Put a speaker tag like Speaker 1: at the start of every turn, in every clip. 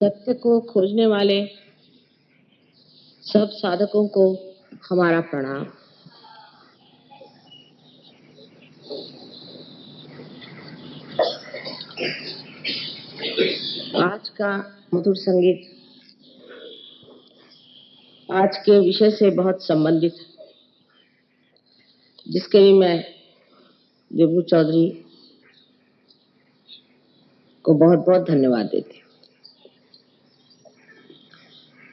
Speaker 1: सत्य को खोजने वाले सब साधकों को हमारा प्रणाम। आज का मधुर संगीत आज के विषय से बहुत संबंधित है, जिसके लिए मैं देबू चौधरी को बहुत बहुत धन्यवाद देती हूँ।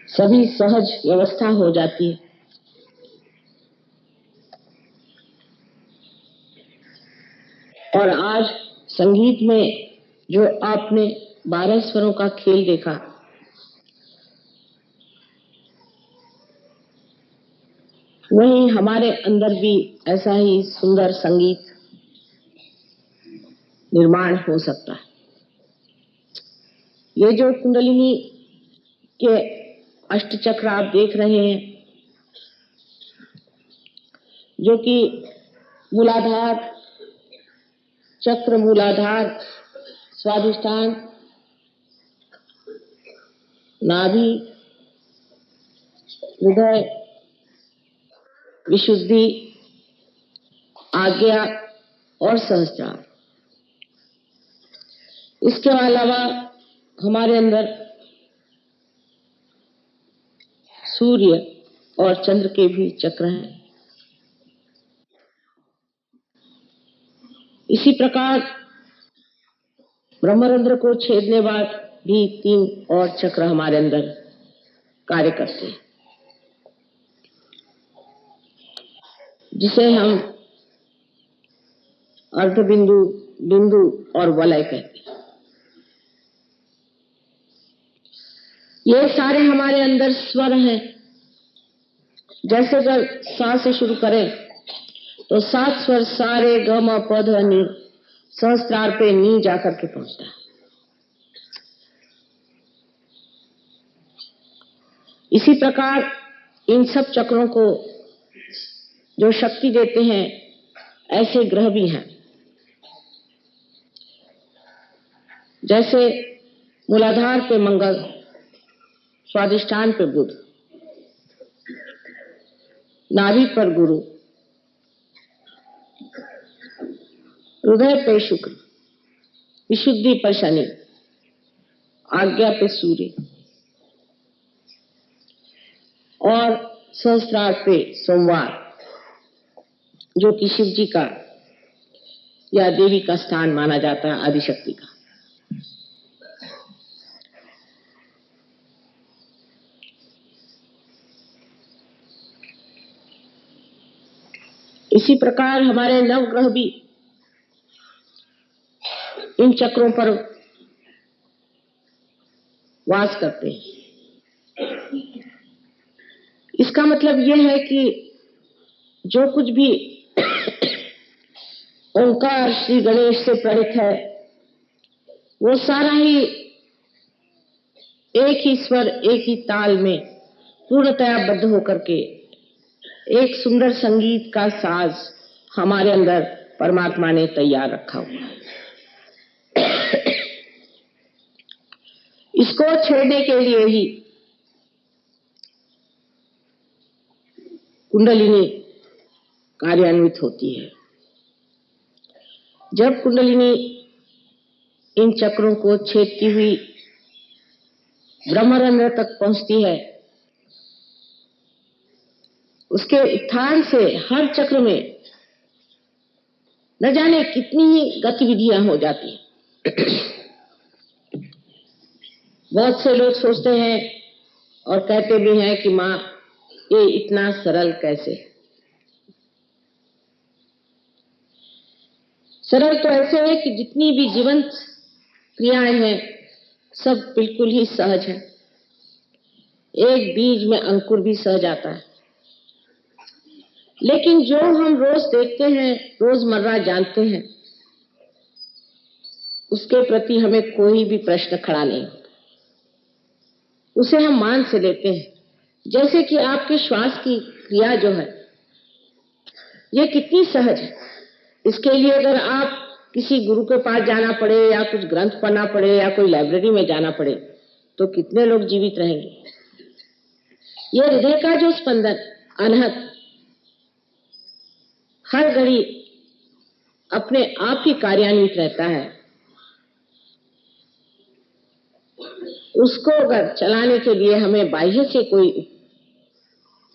Speaker 1: सभी सहज व्यवस्था हो जाती है। और आज संगीत में जो आपने 12 स्वरों का खेल देखा, वही हमारे अंदर भी ऐसा ही सुंदर संगीत निर्माण हो सकता है। ये जो कुंडलिनी के अष्टचक्र आप देख रहे हैं, जो कि मूलाधार चक्र, मूलाधार, स्वाधिष्ठान, नाभि, हृदय, विशुद्धि, आज्ञा और सहस्त्रार। इसके अलावा हमारे अंदर सूर्य और चंद्र के भी चक्र हैं। इसी प्रकार ब्रह्मरंध्र को छेदने बाद भी 3 और चक्र हमारे अंदर कार्य करते हैं, जिसे हम अर्धबिंदु, बिंदु और वलय कहते हैं। ये सारे हमारे अंदर स्वर हैं। जैसे अगर सा से शुरू करें तो 7 स्वर सारे ग म प ध नि, सहस्त्रार पे नी जाकर के पहुंचता है। इसी प्रकार इन सब चक्रों को जो शक्ति देते हैं, ऐसे ग्रह भी हैं। जैसे मूलाधार पे मंगल, स्वाधिष्ठान पे बुध, नाभि पर गुरु, हृदय पे शुक्र, विशुद्धि पर शनि, आज्ञा पे सूर्य और सहस्त्रार पे सोमवार, जो कि शिव जी का या देवी का स्थान माना जाता है, आदिशक्ति का। इसी प्रकार हमारे नवग्रह भी इन चक्रों पर वास करते हैं। इसका मतलब यह है कि जो कुछ भी ओंकार श्री गणेश से प्रेरित है, वो सारा ही एक ही स्वर, एक ही ताल में पूर्णतया बद्ध होकर के एक सुंदर संगीत का साज हमारे अंदर परमात्मा ने तैयार रखा हुआ है। इसको छेड़ने के लिए ही कुंडलिनी कार्यान्वित होती है। जब कुंडलिनी इन चक्रों को छेदती हुई ब्रह्मरंध्र तक पहुंचती है, उसके उत्थान से हर चक्र में न जाने कितनी ही गतिविधियां हो जाती हैं। बहुत से लोग सोचते हैं और कहते भी हैं कि माँ, ये इतना सरल कैसे? सरल तो ऐसे है कि जितनी भी जीवंत क्रियाएं हैं, सब बिल्कुल ही सहज है। एक बीज में अंकुर भी सहज आता है। लेकिन जो हम रोज देखते हैं, रोजमर्रा जानते हैं, उसके प्रति हमें कोई भी प्रश्न खड़ा नहीं होता। उसे हम मान से लेते हैं। जैसे कि आपके श्वास की क्रिया जो है, ये कितनी सहज है। इसके लिए अगर आप किसी गुरु के पास जाना पड़े, या कुछ ग्रंथ पढ़ना पड़े, या कोई लाइब्रेरी में जाना पड़े, तो कितने लोग जीवित रहेंगे। ये हृदय का जो स्पंदन अनहद हर घड़ी अपने आप ही कार्यान्वित रहता है, उसको अगर चलाने के लिए हमें बाह्य से कोई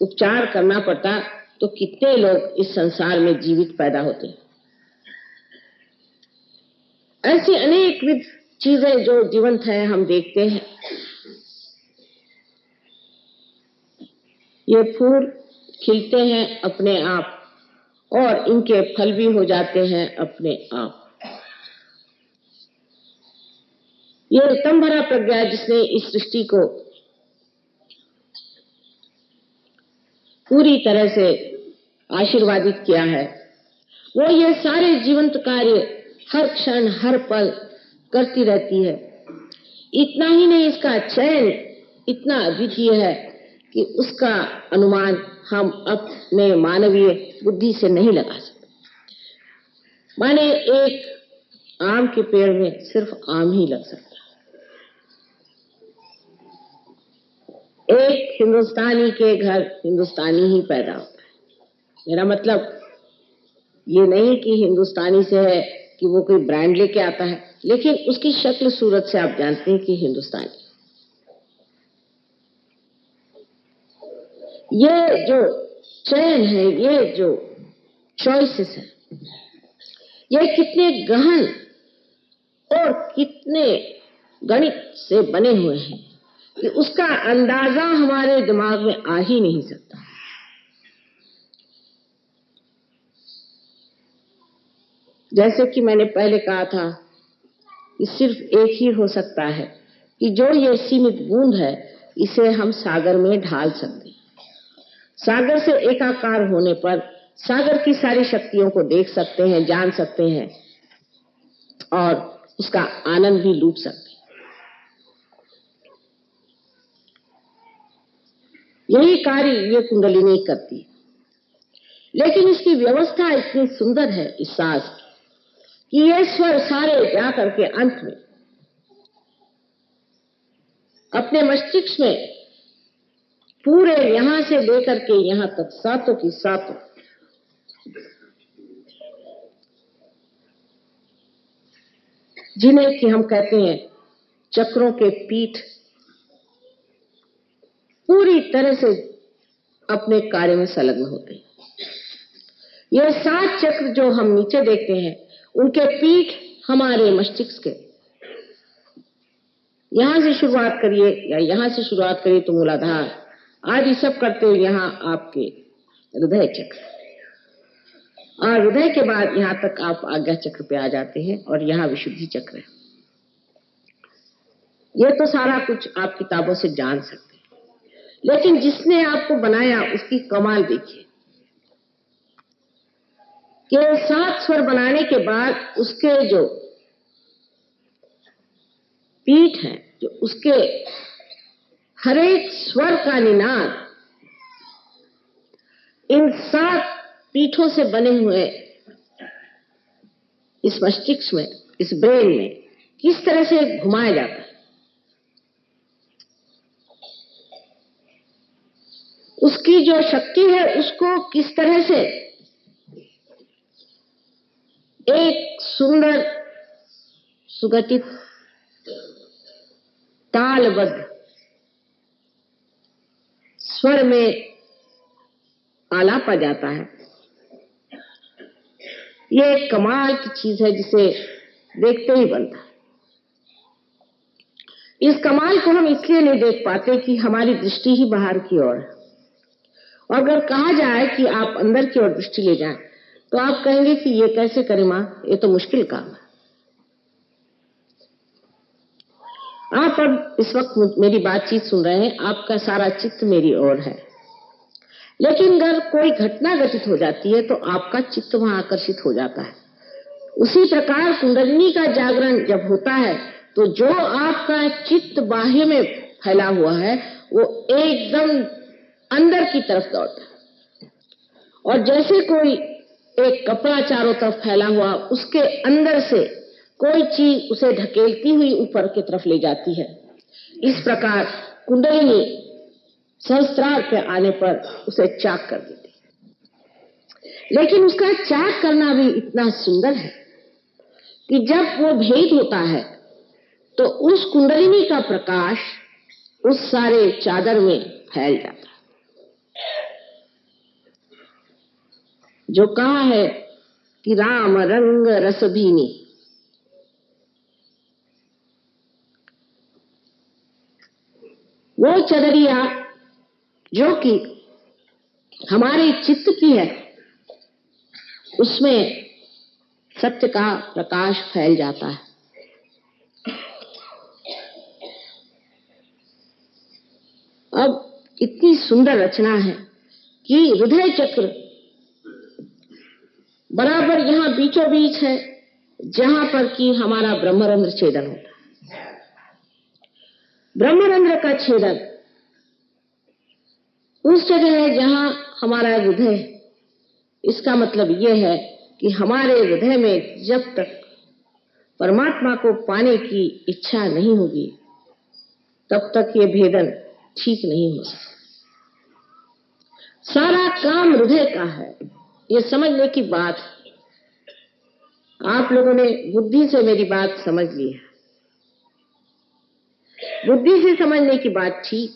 Speaker 1: उपचार करना पड़ता तो कितने लोग इस संसार में जीवित पैदा होते। ऐसी अनेक विध चीजें जो जीवंत है हम देखते हैं। ये फूल खिलते हैं अपने आप और इनके फल भी हो जाते हैं अपने आप। ये उत्तम भरा प्रज्ञा जिसने इस सृष्टि को पूरी तरह से आशीर्वादित किया है, वो ये सारे जीवंत कार्य हर क्षण हर पल करती रहती है। इतना ही नहीं, इसका चयन इतना अद्वितीय है कि उसका अनुमान हम अपने मानवीय बुद्धि से नहीं लगा सकते। माने एक आम के पेड़ में सिर्फ आम ही लग सकता है। एक हिंदुस्तानी के घर हिंदुस्तानी ही पैदा होता है। मेरा मतलब ये नहीं कि हिंदुस्तानी से है कि वो कोई ब्रांड लेके आता है, लेकिन उसकी शक्ल सूरत से आप जानते हैं कि हिंदुस्तानी। ये जो चयन है, ये जो चॉइसेस है, ये कितने गहन और कितने गणित से बने हुए हैं कि उसका अंदाजा हमारे दिमाग में आ ही नहीं सकता। जैसे कि मैंने पहले कहा था कि सिर्फ एक ही हो सकता है कि जो ये सीमित बूंद है इसे हम सागर में ढाल सकते हैं। सागर से एकाकार होने पर सागर की सारी शक्तियों को देख सकते हैं, जान सकते हैं और उसका आनंद भी लूट सकते हैं। यही कार्य ये कुंडलिनी करती है। लेकिन इसकी व्यवस्था इतनी सुंदर है इस सांस की कि ये स्वर सारे जाकर के अंत में अपने मस्तिष्क में पूरे यहां से लेकर के यहां तक सातों की सातों जिन्हें कि हम कहते हैं चक्रों के पीठ, पूरी तरह से अपने कार्य में संलग्न होते हैं। ये 7 चक्र जो हम नीचे देखते हैं उनके पीठ हमारे मस्तिष्क के, यहां से शुरुआत करिए या यहां से शुरुआत करिए तो मूलाधार आदि सब करते हुए यहां आपके हृदय चक्र, और हृदय के बाद यहां तक आप आज्ञा चक्र पे आ जाते हैं और यहां विशुद्धि चक्र है। ये तो सारा कुछ आप किताबों से जान सकते हैं, लेकिन जिसने आपको बनाया उसकी कमाल देखिए कि 7 स्वर बनाने के बाद उसके जो पीठ है, जो उसके हर एक स्वर का निनाद इन 7 पीठों से बने हुए इस मस्तिष्क में, इस ब्रेन में किस तरह से घुमाया जाता है, उसकी जो शक्ति है उसको किस तरह से एक सुंदर सुगठित तालबद्ध स्वर में आलापा जाता है, ये एक कमाल की चीज है जिसे देखते ही बनता है। इस कमाल को हम इसलिए नहीं देख पाते कि हमारी दृष्टि ही बाहर की ओर है। और अगर कहा जाए कि आप अंदर की ओर दृष्टि ले जाएं तो आप कहेंगे कि ये कैसे करें मां, ये तो मुश्किल काम है। आप अब इस वक्त मेरी बातचीत सुन रहे हैं, आपका सारा चित्त मेरी ओर है, लेकिन अगर कोई घटना घटित हो जाती है तो आपका चित्त वहां आकर्षित हो जाता है। उसी प्रकार कुंडलिनी का जागरण जब होता है तो जो आपका चित्त बाह्य में फैला हुआ है वो एकदम अंदर की तरफ दौड़ता है, और जैसे कोई एक कपड़ा चारों तरफ फैला हुआ उसके अंदर से कोई चीज उसे ढकेलती हुई ऊपर की तरफ ले जाती है, इस प्रकार कुंडलिनी सहस्त्रार पे आने पर उसे चाक कर देती, लेकिन उसका चाक करना भी इतना सुंदर है कि जब वो भेद होता है तो उस कुंडलिनी का प्रकाश उस सारे चादर में फैल जाता है। जो कहा है कि राम रंग रस भीनी, वो चदरिया जो कि हमारे चित्त की है, उसमें सत्य का प्रकाश फैल जाता है। अब इतनी सुंदर रचना है कि हृदय चक्र बराबर यहाँ बीचों बीच है, जहां पर कि हमारा ब्रह्मरंध्र छेदन होता है। ब्रह्मरंध्र का छेदन उस जगह है जहां हमारा हृदय है। इसका मतलब यह है कि हमारे हृदय में जब तक परमात्मा को पाने की इच्छा नहीं होगी, तब तक ये भेदन ठीक नहीं हो सकता। सारा काम हृदय का है, ये समझने की बात है। आप लोगों ने बुद्धि से मेरी बात समझ ली है, बुद्धि से समझने की बात ठीक,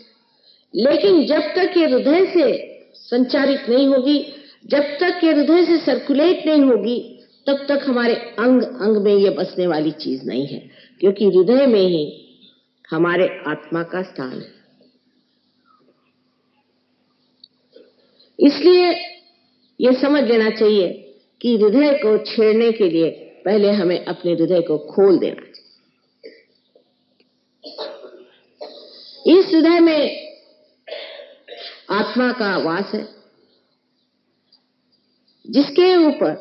Speaker 1: लेकिन जब तक ये हृदय से संचारित नहीं होगी, जब तक ये हृदय से सर्कुलेट नहीं होगी, तब तक हमारे अंग अंग में ये बसने वाली चीज नहीं है, क्योंकि हृदय में ही हमारे आत्मा का स्थान है। इसलिए ये समझ लेना चाहिए कि हृदय को छेड़ने के लिए पहले हमें अपने हृदय को खोल देना चाहिए। इस हृदय में आत्मा का वास है, जिसके ऊपर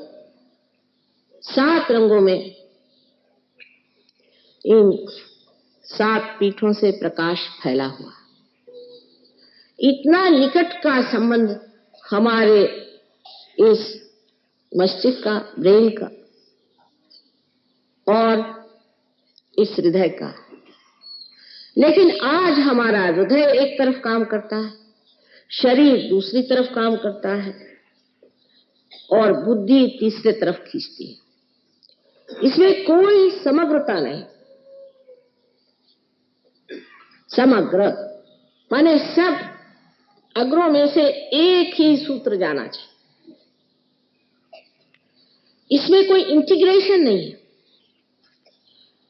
Speaker 1: 7 रंगों में इन 7 पीठों से प्रकाश फैला हुआ। इतना निकट का संबंध हमारे इस मस्तिष्क का, ब्रेन का और इस हृदय का। लेकिन आज हमारा हृदय एक तरफ काम करता है, शरीर दूसरी तरफ काम करता है और बुद्धि तीसरे तरफ खींचती है। इसमें कोई समग्रता नहीं। समग्र माने सब अग्रों में से एक ही सूत्र जाना चाहिए। इसमें कोई इंटीग्रेशन नहीं है।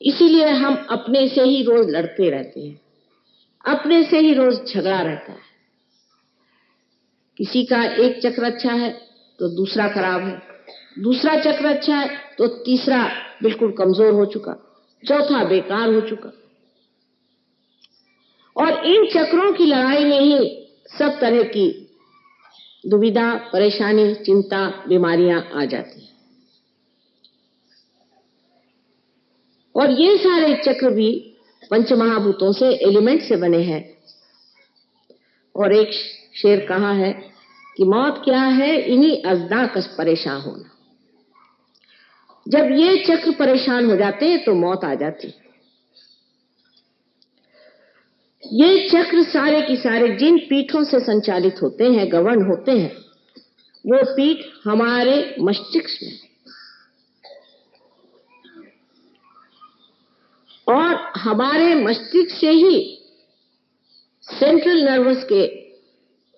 Speaker 1: इसीलिए हम अपने से ही रोज लड़ते रहते हैं, अपने से ही रोज झगड़ा रहता है। किसी का एक चक्र अच्छा है तो दूसरा खराब है, दूसरा चक्र अच्छा है तो तीसरा बिल्कुल कमजोर हो चुका, चौथा बेकार हो चुका। और इन चक्रों की लड़ाई में ही सब तरह की दुविधा, परेशानी, चिंता, बीमारियां आ जाती हैं। और ये सारे चक्र भी पंचमहाभूतों से, एलिमेंट से बने हैं। और एक शेर कहा है कि मौत क्या है, इन्हीं अज़दा कस परेशान होना। जब ये चक्र परेशान हो जाते हैं तो मौत आ जाती है। ये चक्र सारे की सारे जिन पीठों से संचालित होते हैं, गवर्न होते हैं, वो पीठ हमारे मस्तिष्क में, और हमारे मस्तिष्क से ही सेंट्रल नर्वस के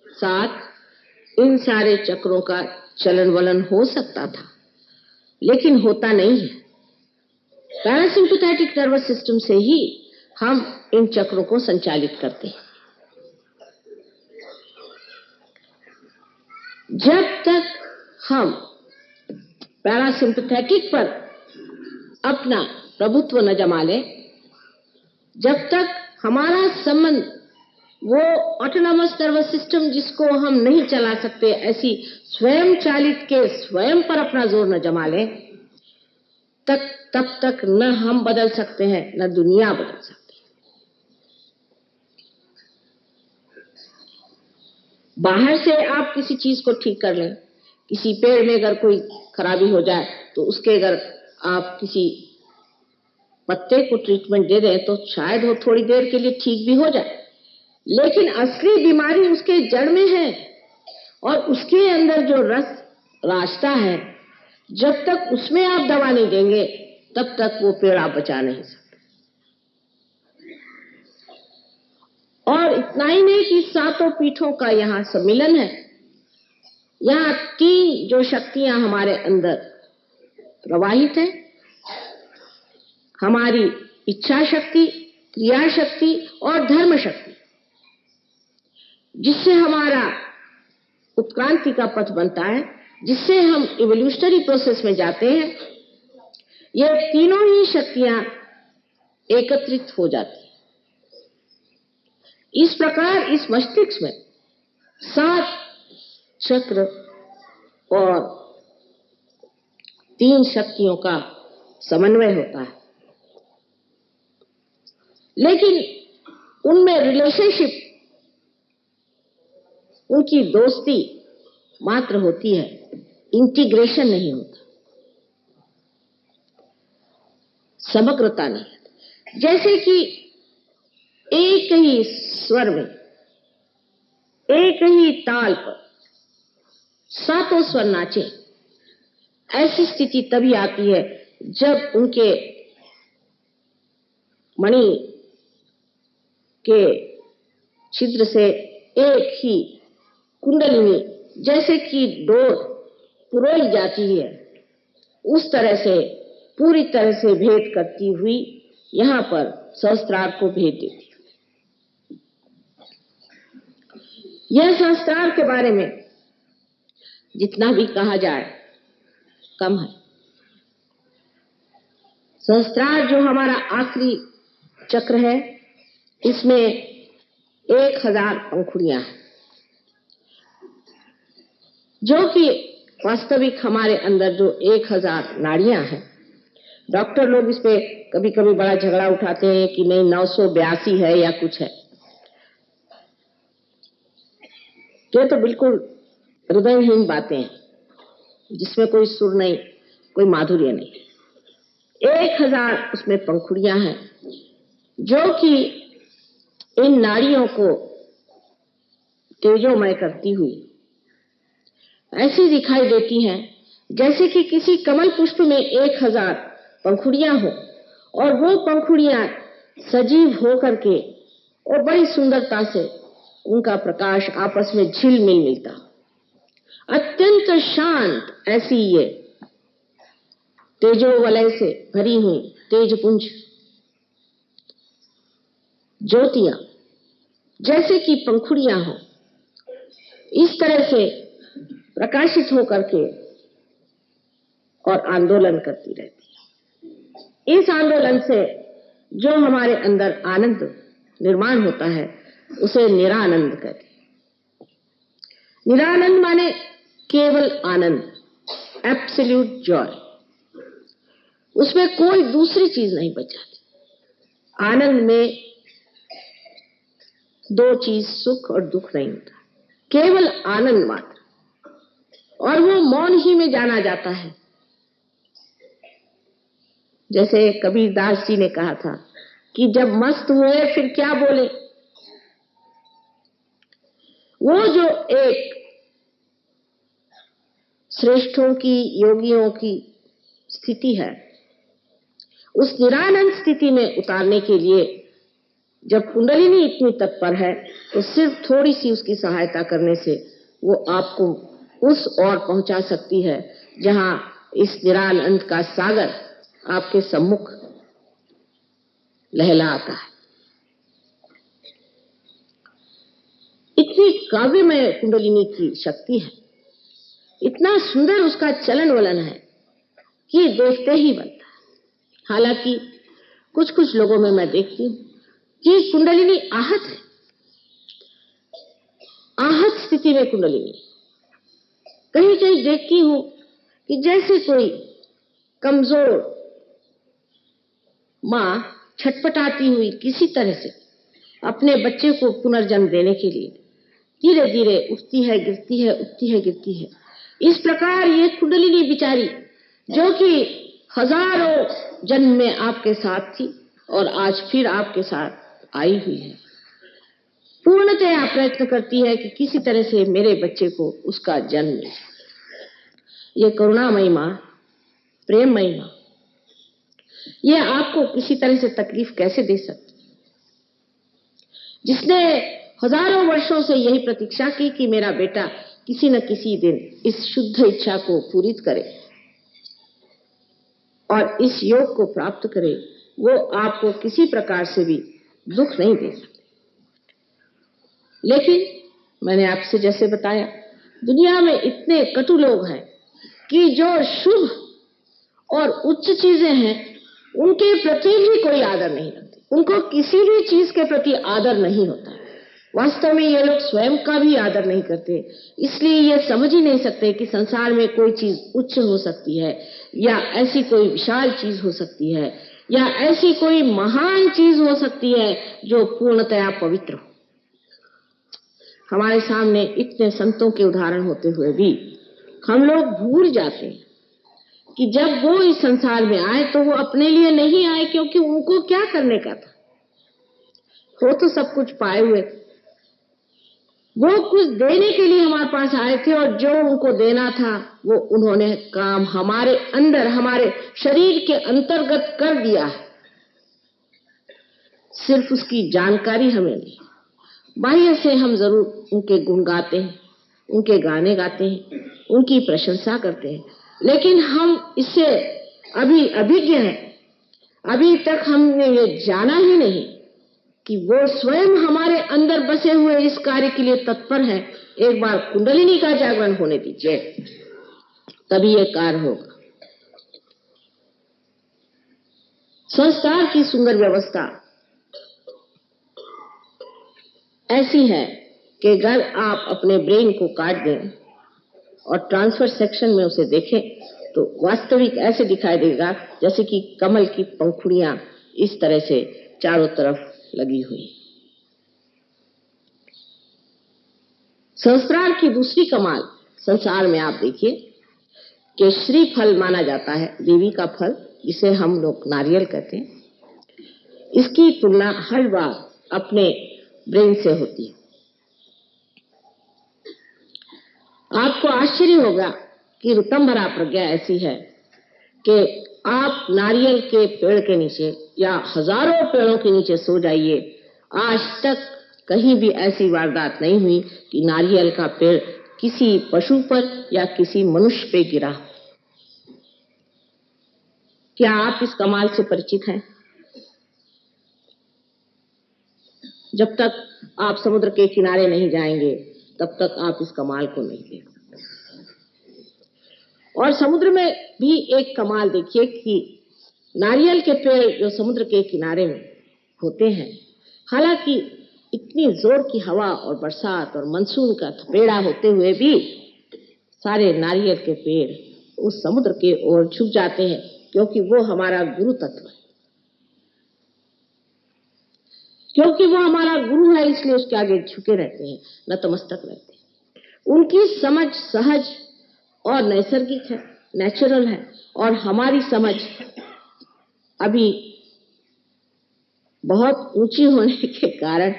Speaker 1: साथ इन सारे चक्रों का चलन वलन हो सकता था, लेकिन होता नहीं है। पैरासिम्पैथेटिक नर्वस सिस्टम से ही हम इन चक्रों को संचालित करते हैं। जब तक हम पैरासिम्पैथेटिक पर अपना प्रभुत्व न जमा लें, जब तक हमारा संबंध वो ऑटोनॉमस नर्वस सिस्टम जिसको हम नहीं चला सकते, ऐसी स्वयं चालित के स्वयं पर अपना जोर न जमा लें, तब तक न हम बदल सकते हैं, न दुनिया बदल सकती है। बाहर से आप किसी चीज को ठीक कर लें, किसी पेड़ में अगर कोई खराबी हो जाए तो उसके अगर आप किसी पत्ते को ट्रीटमेंट दे दें तो शायद वो थोड़ी देर के लिए ठीक भी हो जाए, लेकिन असली बीमारी उसके जड़ में है और उसके अंदर जो रस रास्ता है, जब तक उसमें आप दवा नहीं देंगे तब तक वो पेड़ आप बचा नहीं सकते। और इतना ही नहीं कि सातों पीठों का यहाँ सम्मिलन है। यहाँ तीन जो शक्तियां हमारे अंदर प्रवाहित है, हमारी इच्छा शक्ति, क्रिया शक्ति और धर्म शक्ति, जिससे हमारा उत्क्रांति का पथ बनता है, जिससे हम इवोल्यूशनरी प्रोसेस में जाते हैं। ये तीनों ही शक्तियां एकत्रित हो जाती हैं। इस प्रकार इस मस्तिष्क में 7 चक्र और 3 शक्तियों का समन्वय होता है, लेकिन उनमें रिलेशनशिप, उनकी दोस्ती मात्र होती है, इंटीग्रेशन नहीं होता, समग्रता नहीं। जैसे कि एक ही स्वर में, एक ही ताल पर सातों स्वर नाचे, ऐसी स्थिति तभी आती है जब उनके मणि के छिद्र से एक ही कुंडलिनी जैसे कि डोर पुरोई जाती है, उस तरह से पूरी तरह से भेद करती हुई यहाँ पर सहस्त्रार को भेद देती है। यह सहस्त्रार के बारे में जितना भी कहा जाए कम है। सहस्त्रार जो हमारा आखिरी चक्र है, इसमें 1000 पंखुड़ियां हैं, जो कि वास्तविक हमारे अंदर जो 1000 नाड़ियां हैं। डॉक्टर लोग इस पे कभी कभी बड़ा झगड़ा उठाते हैं कि नहीं 982 है या कुछ है। तो बिल्कुल हृदयहीन बातें हैं, जिसमें कोई सुर नहीं, कोई माधुर्य नहीं। 1000 उसमें पंखुड़ियां हैं, जो कि इन नाड़ियों को तेजोमय करती हुई ऐसी दिखाई देती हैं जैसे कि किसी कमल पुष्प में 1000 पंखुड़ियां हो और वो पंखुड़ियां सजीव हो करके और बड़ी सुंदरता से उनका प्रकाश आपस में झिलमिल मिलता, अत्यंत शांत ऐसी ये तेजोवलय से भरी हुई तेजपुंज ज्योतियां जैसे कि पंखुड़ियां हो, इस तरह से प्रकाशित होकर के और आंदोलन करती रहती है। इस आंदोलन से जो हमारे अंदर आनंद निर्माण होता है उसे निरानंद कहते हैं। निरानंद माने केवल आनंद, एब्सोल्यूट जॉय। उसमें कोई दूसरी चीज नहीं बच जाती। आनंद में 2 चीज, सुख और दुख नहीं होता, केवल आनंद मात्र, और वो मौन ही में जाना जाता है। जैसे कबीरदास जी ने कहा था कि जब मस्त हुए फिर क्या बोले। वो जो एक श्रेष्ठों की, योगियों की स्थिति है, उस निरानंद स्थिति में उतारने के लिए जब कुंडलिनी इतनी तत्पर है तो सिर्फ थोड़ी सी उसकी सहायता करने से वो आपको उस ओर पहुंचा सकती है जहां इस निरानंद का सागर आपके सम्मुख लहलाता है। इतनी काव्यमय कुंडलिनी की शक्ति है, इतना सुंदर उसका चलन वलन है कि देखते ही बनता है। हालांकि कुछ कुछ लोगों में मैं देखती हूं कि कुंडलिनी आहत है, आहत स्थिति में कुंडलिनी। कहीं कहीं देखती हूं कि जैसे कोई कमजोर मां छटपटाती हुई किसी तरह से अपने बच्चे को पुनर्जन्म देने के लिए धीरे धीरे उठती है, गिरती है, उठती है, गिरती है। इस प्रकार ये कुंडलिनी बिचारी, जो कि हजारों जन्म में आपके साथ थी और आज फिर आपके साथ आई हुई है। पूर्णतया प्रयत्न करती है कि किसी तरह से मेरे बच्चे को उसका जन्म मिले। ये करुणामयी माँ, प्रेममयी माँ, ये आपको किसी तरह से तकलीफ कैसे दे सकती, जिसने हजारों वर्षों से यही प्रतीक्षा की कि मेरा बेटा किसी न किसी दिन इस शुद्ध इच्छा को पूरित करे और इस योग को प्राप्त करे, वो आपको किसी प्रकार से भी दुख नहीं दे सकते। लेकिन मैंने आपसे जैसे बताया, दुनिया में इतने कटु लोग हैं कि जो शुभ और उच्च चीजें हैं उनके प्रति भी कोई आदर नहीं रखते, उनको किसी भी चीज के प्रति आदर नहीं होता है। वास्तव में ये लोग स्वयं का भी आदर नहीं करते, इसलिए ये समझ ही नहीं सकते कि संसार में कोई चीज उच्च हो सकती है या ऐसी कोई विशाल चीज हो सकती है या ऐसी कोई महान चीज हो सकती है जो पूर्णतया पवित्र हो। हमारे सामने इतने संतों के उदाहरण होते हुए भी हम लोग भूल जाते हैं कि जब वो इस संसार में आए तो वो अपने लिए नहीं आए, क्योंकि उनको क्या करने का था, वो तो सब कुछ पाए हुए, वो कुछ देने के लिए हमारे पास आए थे और जो उनको देना था वो उन्होंने काम हमारे अंदर, हमारे शरीर के अंतर्गत कर दिया है। सिर्फ उसकी जानकारी हमें नहीं, बाह्य से हम जरूर उनके गुण गाते हैं, उनके गाने गाते हैं, उनकी प्रशंसा करते हैं, लेकिन हम इससे अभी अभिज्ञ हैं। अभी तक हमने ये जाना ही नहीं कि वो स्वयं हमारे अंदर बसे हुए इस कार्य के लिए तत्पर है। एक बार कुंडलिनी का जागरण होने दीजिए, तभी ये कार्य होगा। संस्कार की सुंदर व्यवस्था ऐसी है कि अगर आप अपने ब्रेन को काट दें और ट्रांसफर सेक्शन में उसे देखें तो वास्तविक ऐसे दिखाई देगा जैसे कि कमल की पंखुड़ियां इस तरह से चारों तरफ लगी हुई। संस्कार की दूसरी कमाल संसार में आप देखिए कि श्रीफल माना जाता है, देवी का फल, जिसे हम लोग नारियल कहते हैं। इसकी तुलना हर बार अपने ब्रेन से होती है। आपको आश्चर्य होगा कि ऋतंभरा प्रज्ञा ऐसी है कि आप नारियल के पेड़ के नीचे या हजारों पेड़ों के नीचे सो जाइए, आज तक कहीं भी ऐसी वारदात नहीं हुई कि नारियल का पेड़ किसी पशु पर या किसी मनुष्य पे गिरा। क्या आप इस कमाल से परिचित हैं? जब तक आप समुद्र के किनारे नहीं जाएंगे तब तक आप इस कमाल को नहीं देख सकते। और समुद्र में भी एक कमाल देखिए कि नारियल के पेड़ जो समुद्र के किनारे में होते हैं, हालांकि इतनी जोर की हवा और बरसात और मानसून का थपेड़ा होते हुए भी सारे नारियल के पेड़ उस समुद्र के ओर झुक जाते हैं, क्योंकि वो हमारा गुरु तत्व है, क्योंकि वो हमारा गुरु है, इसलिए उसके आगे झुके रहते हैं, नतमस्तक रहते हैं। उनकी समझ सहज और नैसर्गिक है, नेचुरल है, और हमारी समझ अभी बहुत ऊंची होने के कारण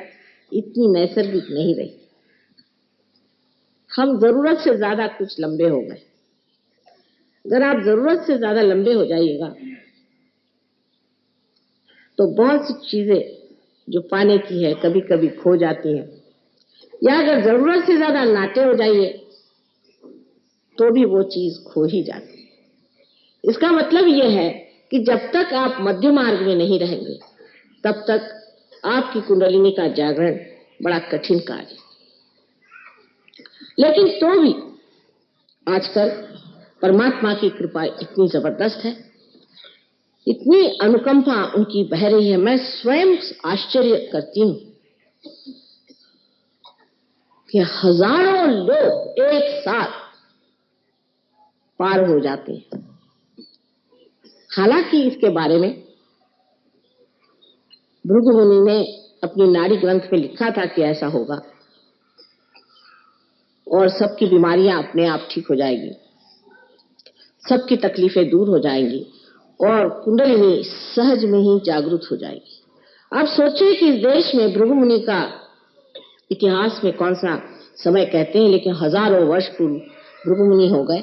Speaker 1: इतनी नैसर्गिक नहीं रही। हम जरूरत से ज्यादा कुछ लंबे हो गए। अगर आप जरूरत से ज्यादा लंबे हो जाइएगा तो बहुत सी चीजें जो पाने की है कभी कभी खो जाती हैं, या अगर जरूरत से ज्यादा नाटे हो जाइए तो भी वो चीज खो ही जाती है। इसका मतलब यह है कि जब तक आप मध्य मार्ग में नहीं रहेंगे तब तक आपकी कुंडलिनी का जागरण बड़ा कठिन कार्य है। लेकिन तो भी आजकल परमात्मा की कृपा इतनी जबरदस्त है, इतनी अनुकंपा उनकी बह रही है, मैं स्वयं आश्चर्य करती हूं कि हजारों लोग एक साथ पार हो जाते हैं। हालांकि इसके बारे में भृगु मुनि ने अपनी नाड़ी ग्रंथ में लिखा था कि ऐसा होगा और सबकी बीमारियां अपने आप ठीक हो जाएगी, सबकी तकलीफें दूर हो जाएंगी और कुंडलिनी सहज में ही जागृत हो जाएगी। अब सोचिए कि इस देश में भृगु मुनि का इतिहास में कौन सा समय कहते हैं, लेकिन हजारों वर्ष पूर्व भृगु मुनि हो गए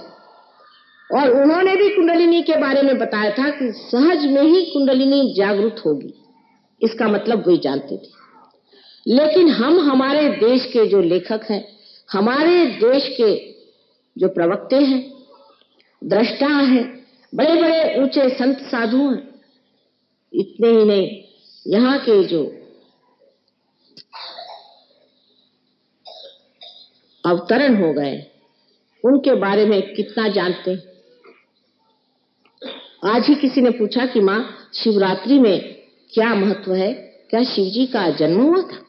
Speaker 1: और उन्होंने भी कुंडलिनी के बारे में बताया था कि सहज में ही कुंडलिनी जागृत होगी। इसका मतलब वही जानते थे। लेकिन हम हमारे देश के जो लेखक हैं, हमारे देश के जो प्रवक्ते हैं, दृष्टा हैं, बड़े बड़े ऊंचे संत साधु हैं, इतने ही नहीं, यहाँ के जो अवतरण हो गए उनके बारे में कितना जानते हैं। आज ही किसी ने पूछा कि माँ, शिवरात्रि में क्या महत्व है, क्या शिव जी का जन्म हुआ था?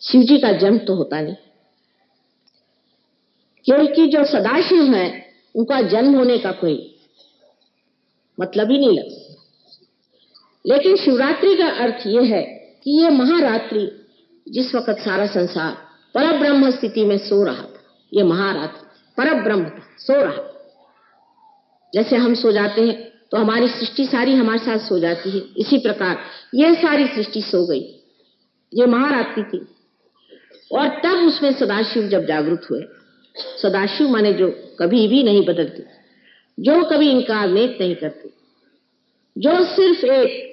Speaker 1: शिव जी का जन्म तो होता नहीं, क्योंकि जो सदाशिव हैं उनका जन्म होने का कोई मतलब ही नहीं लगता। लेकिन शिवरात्रि का अर्थ यह है कि ये महारात्रि, जिस वक्त सारा संसार परब्रह्म स्थिति में सो रहा था, ये महारात्रि परब्रह्म सो रहा था। जैसे हम सो जाते हैं तो हमारी सृष्टि सारी हमारे साथ सो जाती है, इसी प्रकार ये सारी सृष्टि सो गई। ये महारात्रि थी और तब उसमें सदाशिव जब जागृत हुए, सदाशिव माने जो कभी भी नहीं बदलते, जो कभी इनकार नहीं करते, जो सिर्फ एक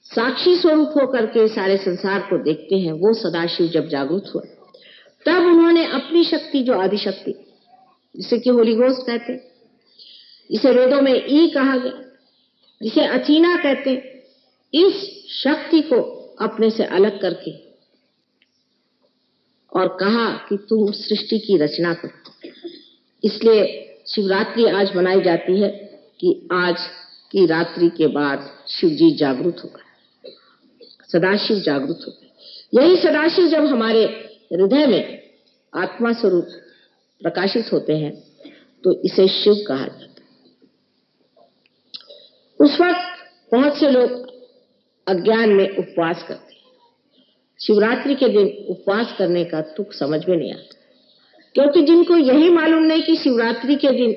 Speaker 1: साक्षी स्वरूप होकर के सारे संसार को देखते हैं, वो सदाशिव जब जागृत हुए तब उन्होंने अपनी शक्ति, जो आदिशक्ति, जिसे कि होली घोस्ट कहते हैं, जिसे वेदों में ई कहा गया, जिसे अथीना कहते हैं, इस शक्ति को अपने से अलग करके और कहा कि तुम सृष्टि की रचना करो। इसलिए शिवरात्रि आज मनाई जाती है कि आज की रात्रि के बाद शिव जी जागृत हो गए, सदाशिव जागृत हो गए। यही सदाशिव जब हमारे हृदय में आत्मा स्वरूप प्रकाशित होते हैं तो इसे शिव कहा जाता है। उस वक्त बहुत से लोग अज्ञान में उपवास करते हैं। शिवरात्रि के दिन उपवास करने का तुक समझ में नहीं आता, क्योंकि जिनको यही मालूम नहीं कि शिवरात्रि के दिन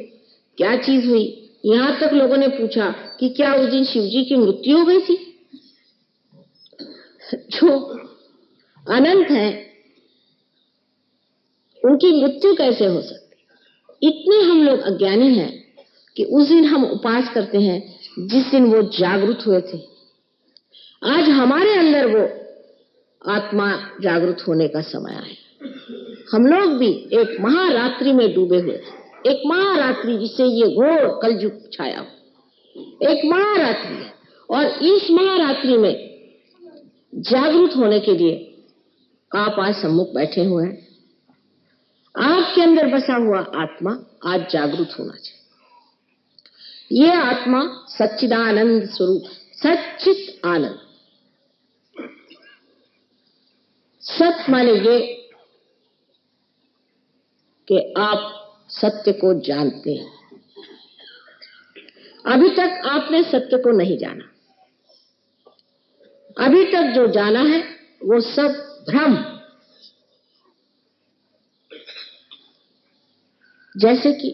Speaker 1: क्या चीज हुई। यहां तक लोगों ने पूछा कि क्या उस दिन शिव जी की मृत्यु हो गई थी? जो अनंत है उनकी मृत्यु कैसे हो सकती? इतने हम लोग अज्ञानी हैं कि उस दिन हम उपवास करते हैं जिस दिन वो जागृत हुए थे। आज हमारे अंदर वो आत्मा जागृत होने का समय आया। हम लोग भी एक महारात्रि में डूबे हुए थे, एक महारात्रि जिसे ये घोर कलयुग छाया, एक महारात्रि है। और इस महारात्रि में जागृत होने के लिए आप आज सम्मुख बैठे हुए हैं। आपके अंदर बसा हुआ आत्मा आज जागृत होना चाहिए। ये आत्मा सच्चिदानंद स्वरूप, सच्चित आनंद। सत माने ये कि आप सत्य को जानते हैं। अभी तक आपने सत्य को नहीं जाना। अभी तक जो जाना है वो सब भ्रम। जैसे कि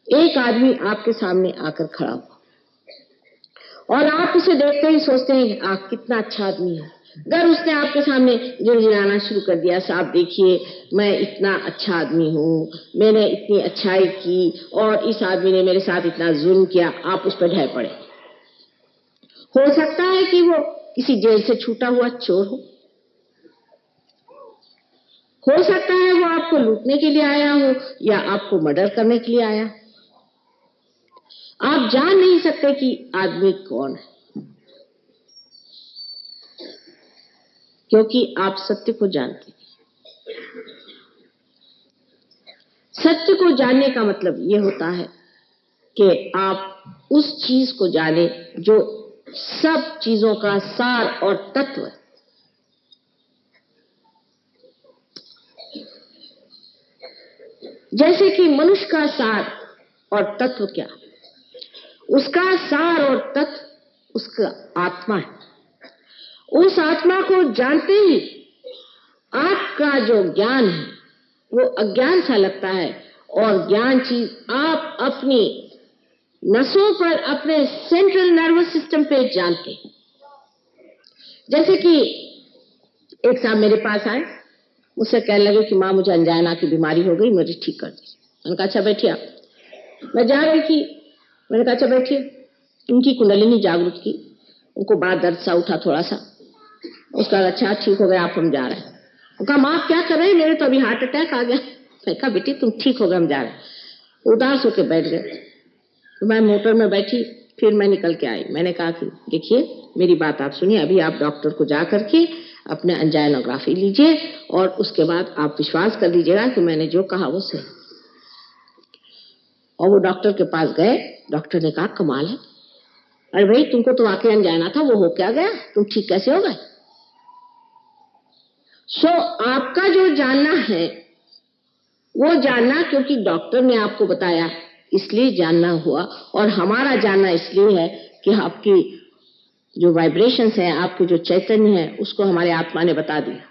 Speaker 1: एक आदमी आपके सामने आकर खड़ा हुआ और आप उसे देखते ही सोचते हैं आप कितना अच्छा आदमी है। अगर उसने आपके सामने गिड़गिड़ाना शुरू कर दिया, साहब देखिए मैं इतना अच्छा आदमी हूँ, मैंने इतनी अच्छाई की और इस आदमी ने मेरे साथ इतना जुल्म किया, आप उस पर ढह पड़े। हो सकता है कि वो किसी जेल से छूटा हुआ चोर हो सकता है वो आपको लूटने के लिए आया हो या आपको मर्डर करने के लिए आया। आप जान नहीं सकते कि आदमी कौन है, क्योंकि आप सत्य को जानते हैं। सत्य को जानने का मतलब यह होता है कि आप उस चीज को जाने जो सब चीजों का सार और तत्व है। जैसे कि मनुष्य का सार और तत्व क्या? उसका सार और तत्व उसका आत्मा है। उस आत्मा को जानते ही आपका जो ज्ञान है वो अज्ञान सा लगता है और ज्ञान चीज आप अपनी नसों पर, अपने सेंट्रल नर्वस सिस्टम पे जानते हैं। जैसे कि एक साहब मेरे पास आए, मुझसे कहने लगे कि माँ मुझे अंजाना की बीमारी हो गई, मुझे ठीक कर दीजिए। मैंने कहा अच्छा बैठिए आप। मैं जा रही थी, मैंने कहा अच्छा बैठिए। उनकी कुंडलिनी जागृत की, उनको बड़ा दर्द सा उठा थोड़ा सा। उसका अच्छा ठीक हो गया, आप हम जा रहे हैं। उनका माँ क्या कर रहे हैं, मेरे तो अभी हार्ट अटैक आ गया। मैंने कहा बेटी तुम ठीक हो गए, हम जा रहे हैं। उदास होकर बैठ गए। तो मैं मोटर में बैठी, फिर मैं निकल के आई। मैंने कहा कि देखिए मेरी बात आप सुनिए, अभी आप डॉक्टर को जा करके अपने एंजाइनोग्राफी लीजिए और उसके बाद आप विश्वास कर लीजिएगा कि मैंने जो कहा वो सही। और वो डॉक्टर के पास गए। डॉक्टर ने कहा कमाल है, अरे भाई तुमको तो वाकई अंजाना था, वो हो क्या गया, तुम ठीक कैसे हो गए? सो आपका जो जानना है वो जानना क्योंकि डॉक्टर ने आपको बताया इसलिए जानना हुआ, और हमारा जानना इसलिए है कि आपकी जो वाइब्रेशंस है, आपके जो चैतन्य है, उसको हमारे आत्मा ने बता दिया।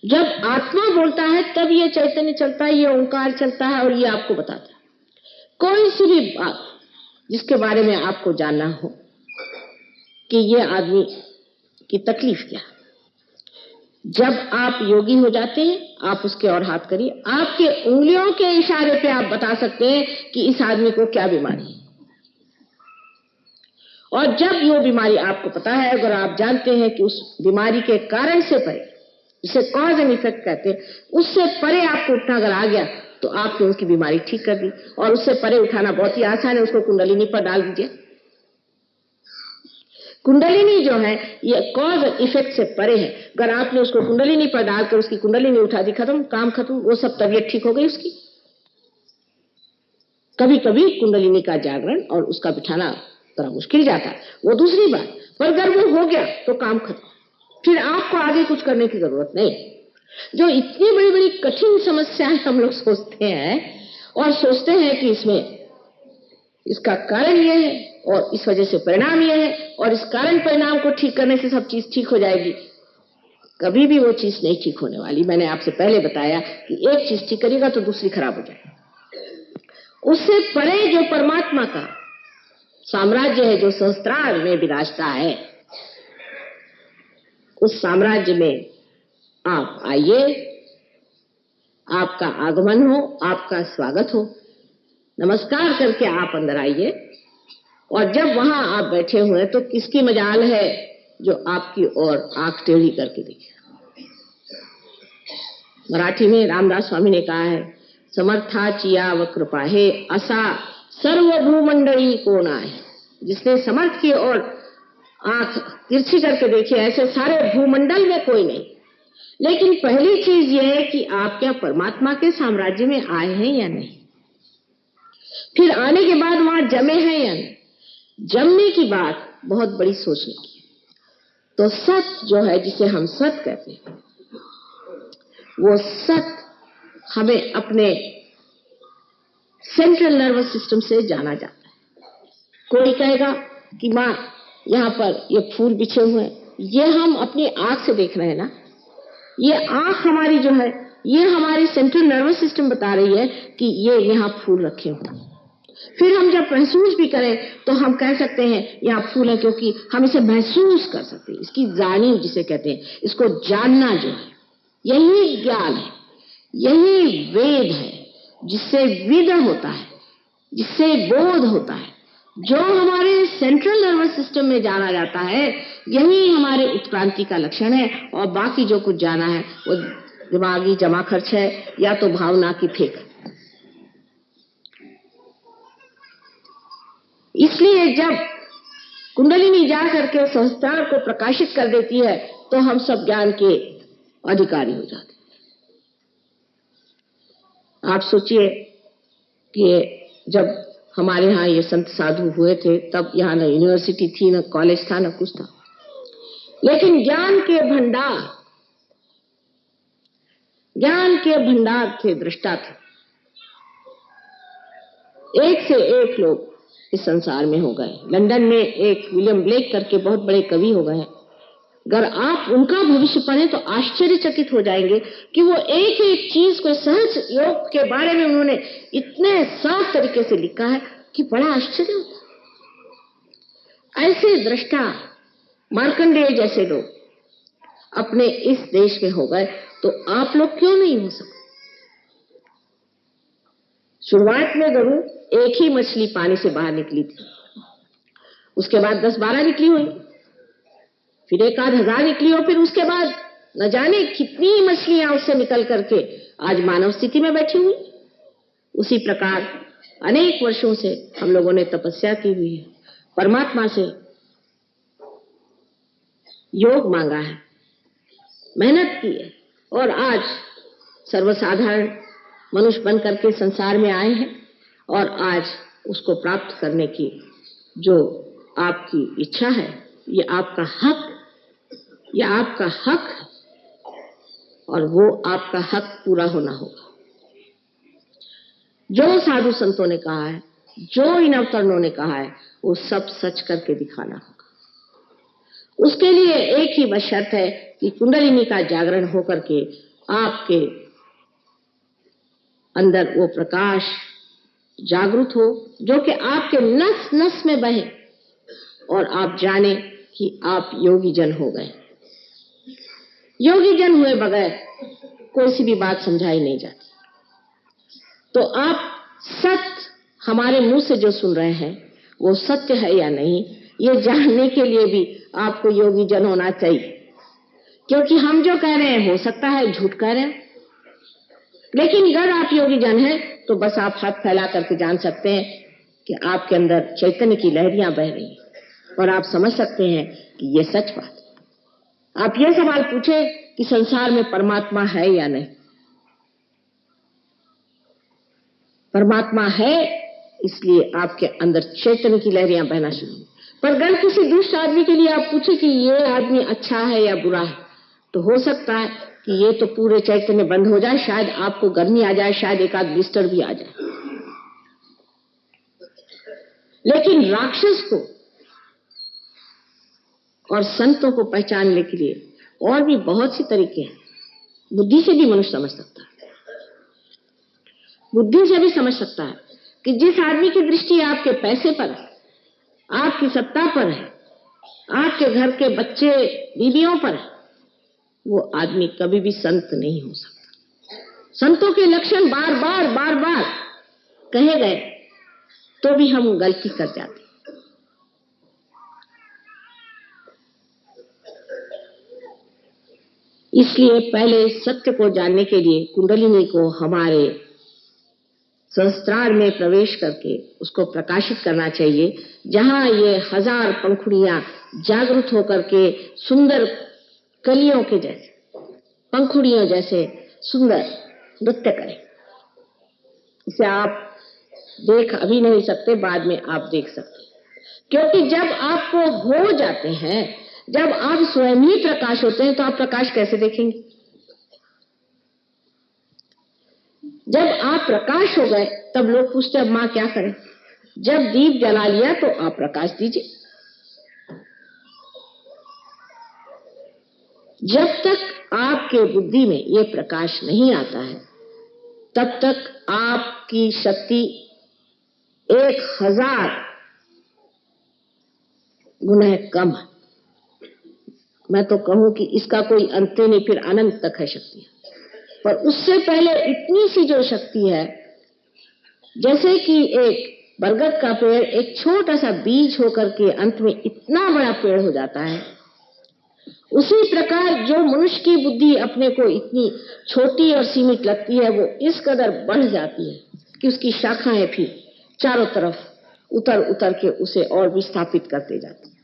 Speaker 1: जब आत्मा बोलता है तब ये चैतन्य चलता है, ये ओंकार चलता है और ये आपको बताता है। कोई सी भी बात जिसके बारे में आपको जानना हो कि ये आदमी की तकलीफ क्या, जब आप योगी हो जाते हैं आप उसके और हाथ करिए, आपके उंगलियों के इशारे पे आप बता सकते हैं कि इस आदमी को क्या बीमारी है। और जब ये बीमारी आपको पता है, अगर आप जानते हैं कि उस बीमारी के कारण से परे, जिसे कॉज एंड इफेक्ट कहते हैं, उससे परे आपको उठना अगर आ गया तो आपने उसकी बीमारी ठीक कर दी। और उससे परे उठाना बहुत ही आसान है, उसको कुंडलिनी पर डाल दीजिए। कुंडलिनी जो है ये कॉज और इफेक्ट से परे है। अगर आपने उसको कुंडलिनी पर डालकर उसकी कुंडलिनी उठा दी, खत्म, काम खत्म, वो सब तबीयत ठीक हो गई उसकी। कभी कभी कुंडलिनी का जागरण और उसका बिठाना थोड़ा मुश्किल जाता है, वो दूसरी बात, पर अगर वो हो गया तो काम खत्म, फिर आपको आगे कुछ करने की जरूरत नहीं। जो इतनी बड़ी बड़ी कठिन समस्याएं हम लोग सोचते हैं और सोचते हैं कि इसमें इसका कारण यह है और इस वजह से परिणाम यह है और इस कारण परिणाम को ठीक करने से सब चीज ठीक हो जाएगी, कभी भी वो चीज नहीं ठीक होने वाली। मैंने आपसे पहले बताया कि एक चीज ठीक करेगा तो दूसरी खराब हो जाएगी। उससे परे जो परमात्मा का साम्राज्य है, जो सहस्त्रार में विराजता है, उस साम्राज्य में आप आइए, आपका आगमन हो, आपका स्वागत हो, नमस्कार करके आप अंदर आइए। और जब वहां आप बैठे हुए तो किसकी मजाल है जो आपकी ओर आंख टेढ़ी करके देखे। मराठी में रामदास स्वामी ने कहा है, समर्थाची याव कृपा है, असा सर्व भूमंडली कोण आहे। जिसने समर्थ की ओर आंख तिरछी करके देखी, ऐसे सारे भूमंडल में कोई नहीं। लेकिन पहली चीज यह है कि आप क्या परमात्मा के साम्राज्य में आए हैं या नहीं, फिर आने के बाद वहां जमे हैं या नहीं। जमने की बात बहुत बड़ी सोचने की। तो सत जो है, जिसे हम सत कहते हैं, वो सत हमें अपने सेंट्रल नर्वस सिस्टम से जाना जाता है। कोई कहेगा कि माँ यहाँ पर ये फूल बिछे हुए हैं, ये हम अपनी आंख से देख रहे हैं ना, ये आंख हमारी जो है, ये हमारी सेंट्रल नर्वस सिस्टम बता रही है कि ये यहाँ फूल रखे हुए। फिर हम जब महसूस भी करें तो हम कह सकते हैं यहाँ फूल है, क्योंकि हम इसे महसूस कर सकते हैं। इसकी जानिब जिसे कहते हैं, इसको जानना जो है, यही ज्ञान है, यही वेद है, जिससे विद होता है, जिससे बोध होता है। जो हमारे सेंट्रल नर्वस सिस्टम में जाना जाता है, यही हमारे उत्क्रांति का लक्षण है। और बाकी जो कुछ जाना है वो दिमागी जमा खर्च है या तो भावना की फेंक। इसलिए जब कुंडलिनी जा करके सहस्त्रार को प्रकाशित कर देती है तो हम सब ज्ञान के अधिकारी हो जाते हैं। आप सोचिए कि जब हमारे यहाँ ये संत साधु हुए थे, तब यहाँ न यूनिवर्सिटी थी, न कॉलेज था, न कुछ था, लेकिन ज्ञान के भंडार थे, दृष्टा थे। एक से एक लोग इस संसार में हो गए। लंदन में एक विलियम ब्लेक करके बहुत बड़े कवि हो गए, अगर आप उनका भविष्य पढ़ें तो आश्चर्यचकित हो जाएंगे कि वो एक एक चीज को सहज योग के बारे में उन्होंने इतने साफ तरीके से लिखा है कि बड़ा आश्चर्य होता है। ऐसे दृष्टा मार्कंडेय जैसे लोग अपने इस देश में हो गए तो आप लोग क्यों नहीं हो सकते? शुरुआत में जरूर एक ही मछली पानी से बाहर निकली थी, उसके बाद 10-12 निकली हुई, फिर 1,000 निकली हो, फिर उसके बाद न जाने कितनी मछलियां उससे निकल करके आज मानव स्थिति में बैठी हुई। उसी प्रकार अनेक वर्षों से हम लोगों ने तपस्या की हुई है, परमात्मा से योग मांगा है, मेहनत की है और आज सर्वसाधारण मनुष्य बन करके संसार में आए हैं और आज उसको प्राप्त करने की जो आपकी इच्छा है, ये आपका हक है और वो आपका हक पूरा होना होगा। जो साधु संतों ने कहा है, जो इन अवतरणों ने कहा है, वो सब सच करके दिखाना होगा। उसके लिए एक ही बस शर्त है कि कुंडलिनी का जागरण होकर के आपके अंदर वो प्रकाश जागृत हो जो कि आपके नस नस में बहे और आप जाने कि आप योगी जन हो गए। योगी जन हुए बगैर कोई सी भी बात समझाई नहीं जाती। तो आप सत्य हमारे मुंह से जो सुन रहे हैं वो सत्य है या नहीं, ये जानने के लिए भी आपको योगी जन होना चाहिए, क्योंकि हम जो कह रहे हैं हो सकता है झूठ कह रहे हैं, लेकिन अगर आप योगी जन हैं तो बस आप हाथ फैला करके जान सकते हैं कि आपके अंदर चैतन्य की लहरियां बह रही हैं और आप समझ सकते हैं कि ये सच बात है। आप ये सवाल पूछे कि संसार में परमात्मा है या नहीं। परमात्मा है, इसलिए आपके अंदर चैतन्य की लहरियां बहना शुरू हुई। पर अगर किसी दूसरे आदमी के लिए आप पूछे कि ये आदमी अच्छा है या बुरा है, तो हो सकता है कि ये तो पूरे चैतन्य बंद हो जाए, शायद आपको गर्मी आ जाए, शायद एक आध ब्लिस्टर भी आ जाए। लेकिन राक्षस को और संतों को पहचानने के लिए और भी बहुत सी तरीके हैं। बुद्धि से भी मनुष्य समझ सकता है, बुद्धि से भी समझ सकता है कि जिस आदमी की दृष्टि आपके पैसे पर है, आपकी सत्ता पर है, आपके घर के बच्चे बीवियों पर है, वो आदमी कभी भी संत नहीं हो सकता। संतों के लक्षण बार बार कहे गए तो भी हम गलती कर जाते। इसलिए पहले सत्य को जानने के लिए कुंडलिनी को हमारे संस्कार में प्रवेश करके उसको प्रकाशित करना चाहिए, जहां ये 1000 पंखुड़ियां जागृत होकर के सुंदर कलियों के जैसे, पंखुड़ियों जैसे सुंदर नृत्य करें। इसे आप देख अभी नहीं सकते, बाद में आप देख सकते हैं, क्योंकि जब आपको हो जाते हैं, जब आप स्वयं ही प्रकाश होते हैं, तो आप प्रकाश कैसे देखेंगे? जब आप प्रकाश हो गए तब लोग पूछते अब मां क्या करें? जब दीप जला लिया तो आप प्रकाश दीजिए। जब तक आपके बुद्धि में ये प्रकाश नहीं आता है, तब तक आपकी शक्ति 1000 गुना कम है। मैं तो कहूं कि इसका कोई अंत नहीं, फिर अनंत तक है शक्ति। पर उससे पहले इतनी सी जो शक्ति है, जैसे कि एक बरगद का पेड़ एक छोटा सा बीज होकर के अंत में इतना बड़ा पेड़ हो जाता है, उसी प्रकार जो मनुष्य की बुद्धि अपने को इतनी छोटी और सीमित लगती है, वो इस कदर बढ़ जाती है कि उसकी शाखाएं फिर चारों तरफ उतर उतर के उसे और विस्थापित करते जाती है।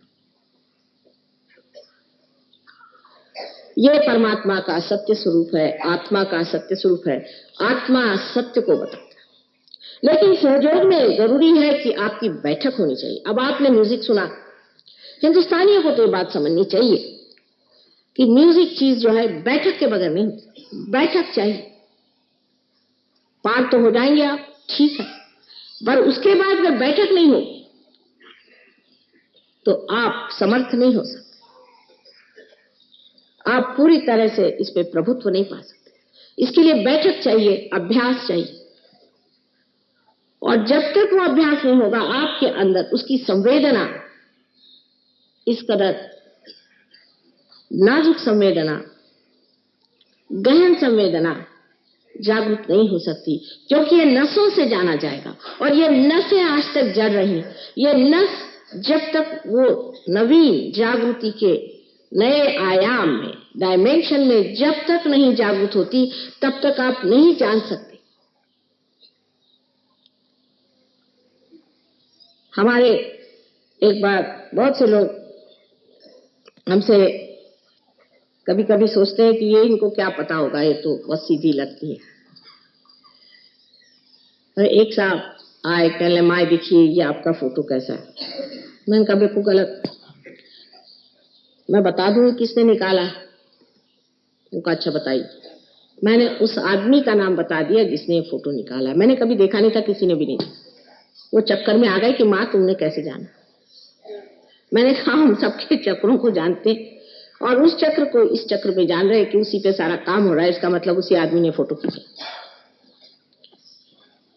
Speaker 1: ये परमात्मा का सत्य स्वरूप है, आत्मा का सत्य स्वरूप है। आत्मा सत्य को बताता है, लेकिन सहयोग में जरूरी है कि आपकी बैठक होनी चाहिए। अब आपने म्यूजिक सुना, हिंदुस्तानियों को तो ये बात समझनी चाहिए कि म्यूजिक चीज जो है बैठक के बगैर नहीं, बैठक चाहिए। पार तो हो जाएंगे आप, ठीक है, पर उसके बाद अगर बैठक नहीं हो तो आप समर्थ नहीं हो सकते। आप पूरी तरह से इस पे प्रभुत्व नहीं पा सकते। इसके लिए बैठक चाहिए, अभ्यास चाहिए। और जब तक वो अभ्यास नहीं होगा आपके अंदर उसकी संवेदना, इस कदर नाजुक संवेदना, गहन संवेदना जागृत नहीं हो सकती, क्योंकि ये नसों से जाना जाएगा। और ये नसें आज तक जड़ रही। ये नस जब तक वो नवीन जागृति के नए आयाम में, डायमेंशन में जब तक नहीं जागृत होती, तब तक आप नहीं जान सकते। हमारे एक बार बहुत से लोग हमसे कभी कभी सोचते हैं कि ये इनको क्या पता होगा, ये तो बहुत सीधी लगती है। और एक साहब आए, कहने माए देखिए ये आपका फोटो कैसा है। मैंने कहा बेवकूफ गलत, मैं बता दूं किसने निकाला। उनका अच्छा बताइए। मैंने उस आदमी का नाम बता दिया जिसने ये फोटो निकाला। मैंने कभी देखा नहीं था, किसी ने भी नहीं। वो चक्कर में आ गए कि माँ तुमने कैसे जाना। मैंने कहा हम सबके चक्रों को जानते हैं, और उस चक्र को इस चक्र में जान रहे कि उसी पे सारा काम हो रहा है, इसका मतलब उसी आदमी ने फोटो खींचा।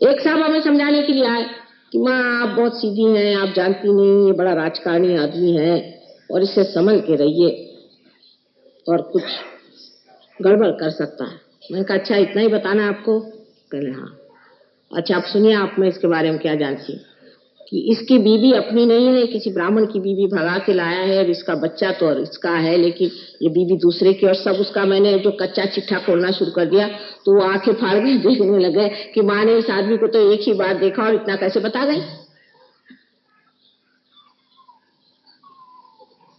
Speaker 1: एक साहब हमें समझाने के लिए आए कि माँ आप बहुत सीधी हैं, आप जानती नहीं, ये बड़ा राजकारणी आदमी है और इससे संभल के रहिए और कुछ गड़बड़ कर सकता है। मैंने कहा अच्छा इतना ही बताना है आपको? कहले हाँ। अच्छा आप सुनिए, आप मैं इसके बारे में क्या जानती हूँ कि इसकी बीवी अपनी नहीं है, किसी ब्राह्मण की बीवी भगा के लाया है, और इसका बच्चा तो और इसका है, लेकिन ये बीवी दूसरे की। और सब उसका मैंने जो कच्चा चिट्ठा खोलना शुरू कर दिया तो वो आंखें फाड़ गई, देखने लगे कि माँ ने इस आदमी को तो एक ही बार देखा और इतना कैसे बता गई।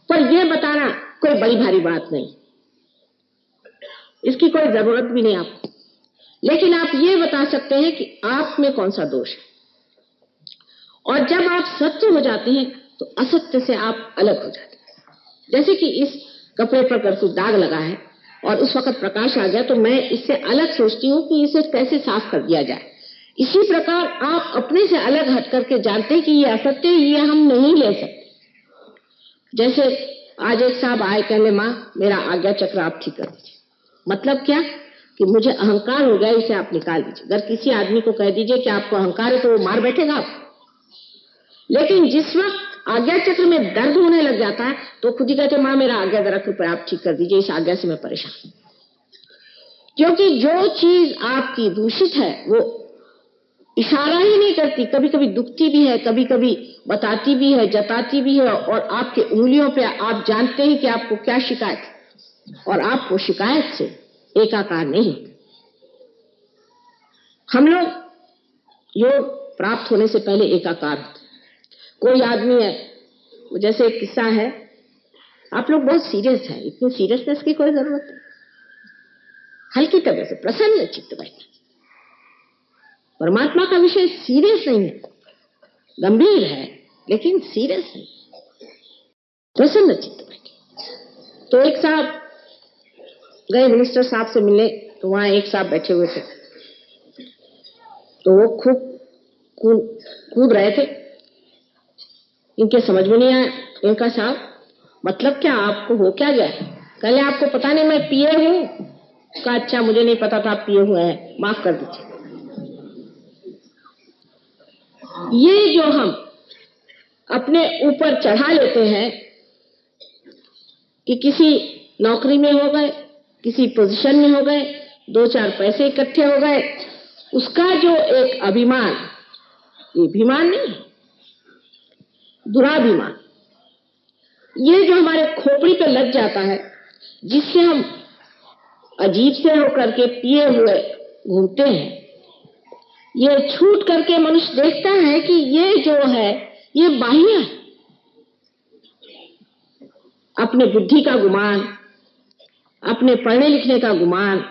Speaker 1: पर यह बताना कोई बड़ी भारी बात नहीं, इसकी कोई जरूरत भी नहीं आपको। लेकिन आप ये बता सकते हैं कि आप में कौन सा दोष है। और जब आप सत्य हो जाते हैं तो असत्य से आप अलग हो जाते हैं। जैसे कि इस कपड़े पर अगर कुछ दाग लगा है और उस वक्त प्रकाश आ गया तो मैं इससे अलग सोचती हूँ कि इसे कैसे साफ कर दिया जाए। इसी प्रकार आप अपने से अलग हट करके जानते हैं कि ये असत्य, ये हम नहीं ले सकते। जैसे आज एक साहब आए, कहने माँ मेरा आज्ञा चक्र आप ठीक कर दीजिए। मतलब क्या कि मुझे अहंकार हो गया, इसे आप निकाल दीजिए। अगर किसी आदमी को कह दीजिए कि आपको अहंकार है तो वो मार बैठेगा आप। लेकिन जिस वक्त आज्ञा चक्र में दर्द होने लग जाता है तो खुद ही कहते माँ मेरा आज्ञा जरा कृपया आप ठीक कर दीजिए, इस आज्ञा से मैं परेशान हूं। क्योंकि जो चीज आपकी दूषित है वो इशारा ही नहीं करती, कभी कभी दुखती भी है, कभी कभी बताती भी है, जताती भी है, और आपके उंगलियों पे आप जानते हैं कि आपको क्या शिकायत है, और आप वो शिकायत से एकाकार नहीं। हम लोग योग प्राप्त होने से पहले एकाकार होते। कोई आदमी है, जैसे एक किस्सा है, आप लोग बहुत सीरियस हैं, इतनी सीरियसनेस की कोई जरूरत नहीं, हल्की तरह से प्रसन्न चित्त बैठना। परमात्मा का विषय सीरियस नहीं है, गंभीर है लेकिन सीरियस नहीं, प्रसन्न चित्त बैठे। तो एक साहब गए मिनिस्टर साहब से मिलने, तो वहां एक साहब बैठे हुए थे, तो वो खूब कूद रहे थे। इनके समझ में नहीं आया। इनका साहब मतलब क्या, आपको हो क्या गया? कल आपको पता नहीं मैं पिए हूं? कहा अच्छा मुझे नहीं पता था आप पिए हुए हैं, माफ कर दीजिए। ये जो हम अपने ऊपर चढ़ा लेते हैं कि किसी नौकरी में हो गए, किसी पोजीशन में हो गए, 2-4 पैसे इकट्ठे हो गए, उसका जो एक अभिमान, ये अभिमान नहीं, दुराभिमान, ये जो हमारे खोपड़ी पे लग जाता है, जिससे हम अजीब से होकर के पिए हुए घूमते हैं, ये छूट करके मनुष्य देखता है कि ये जो है ये बाह्य है। अपने बुद्धि का गुमान, अपने पढ़ने लिखने का गुमान,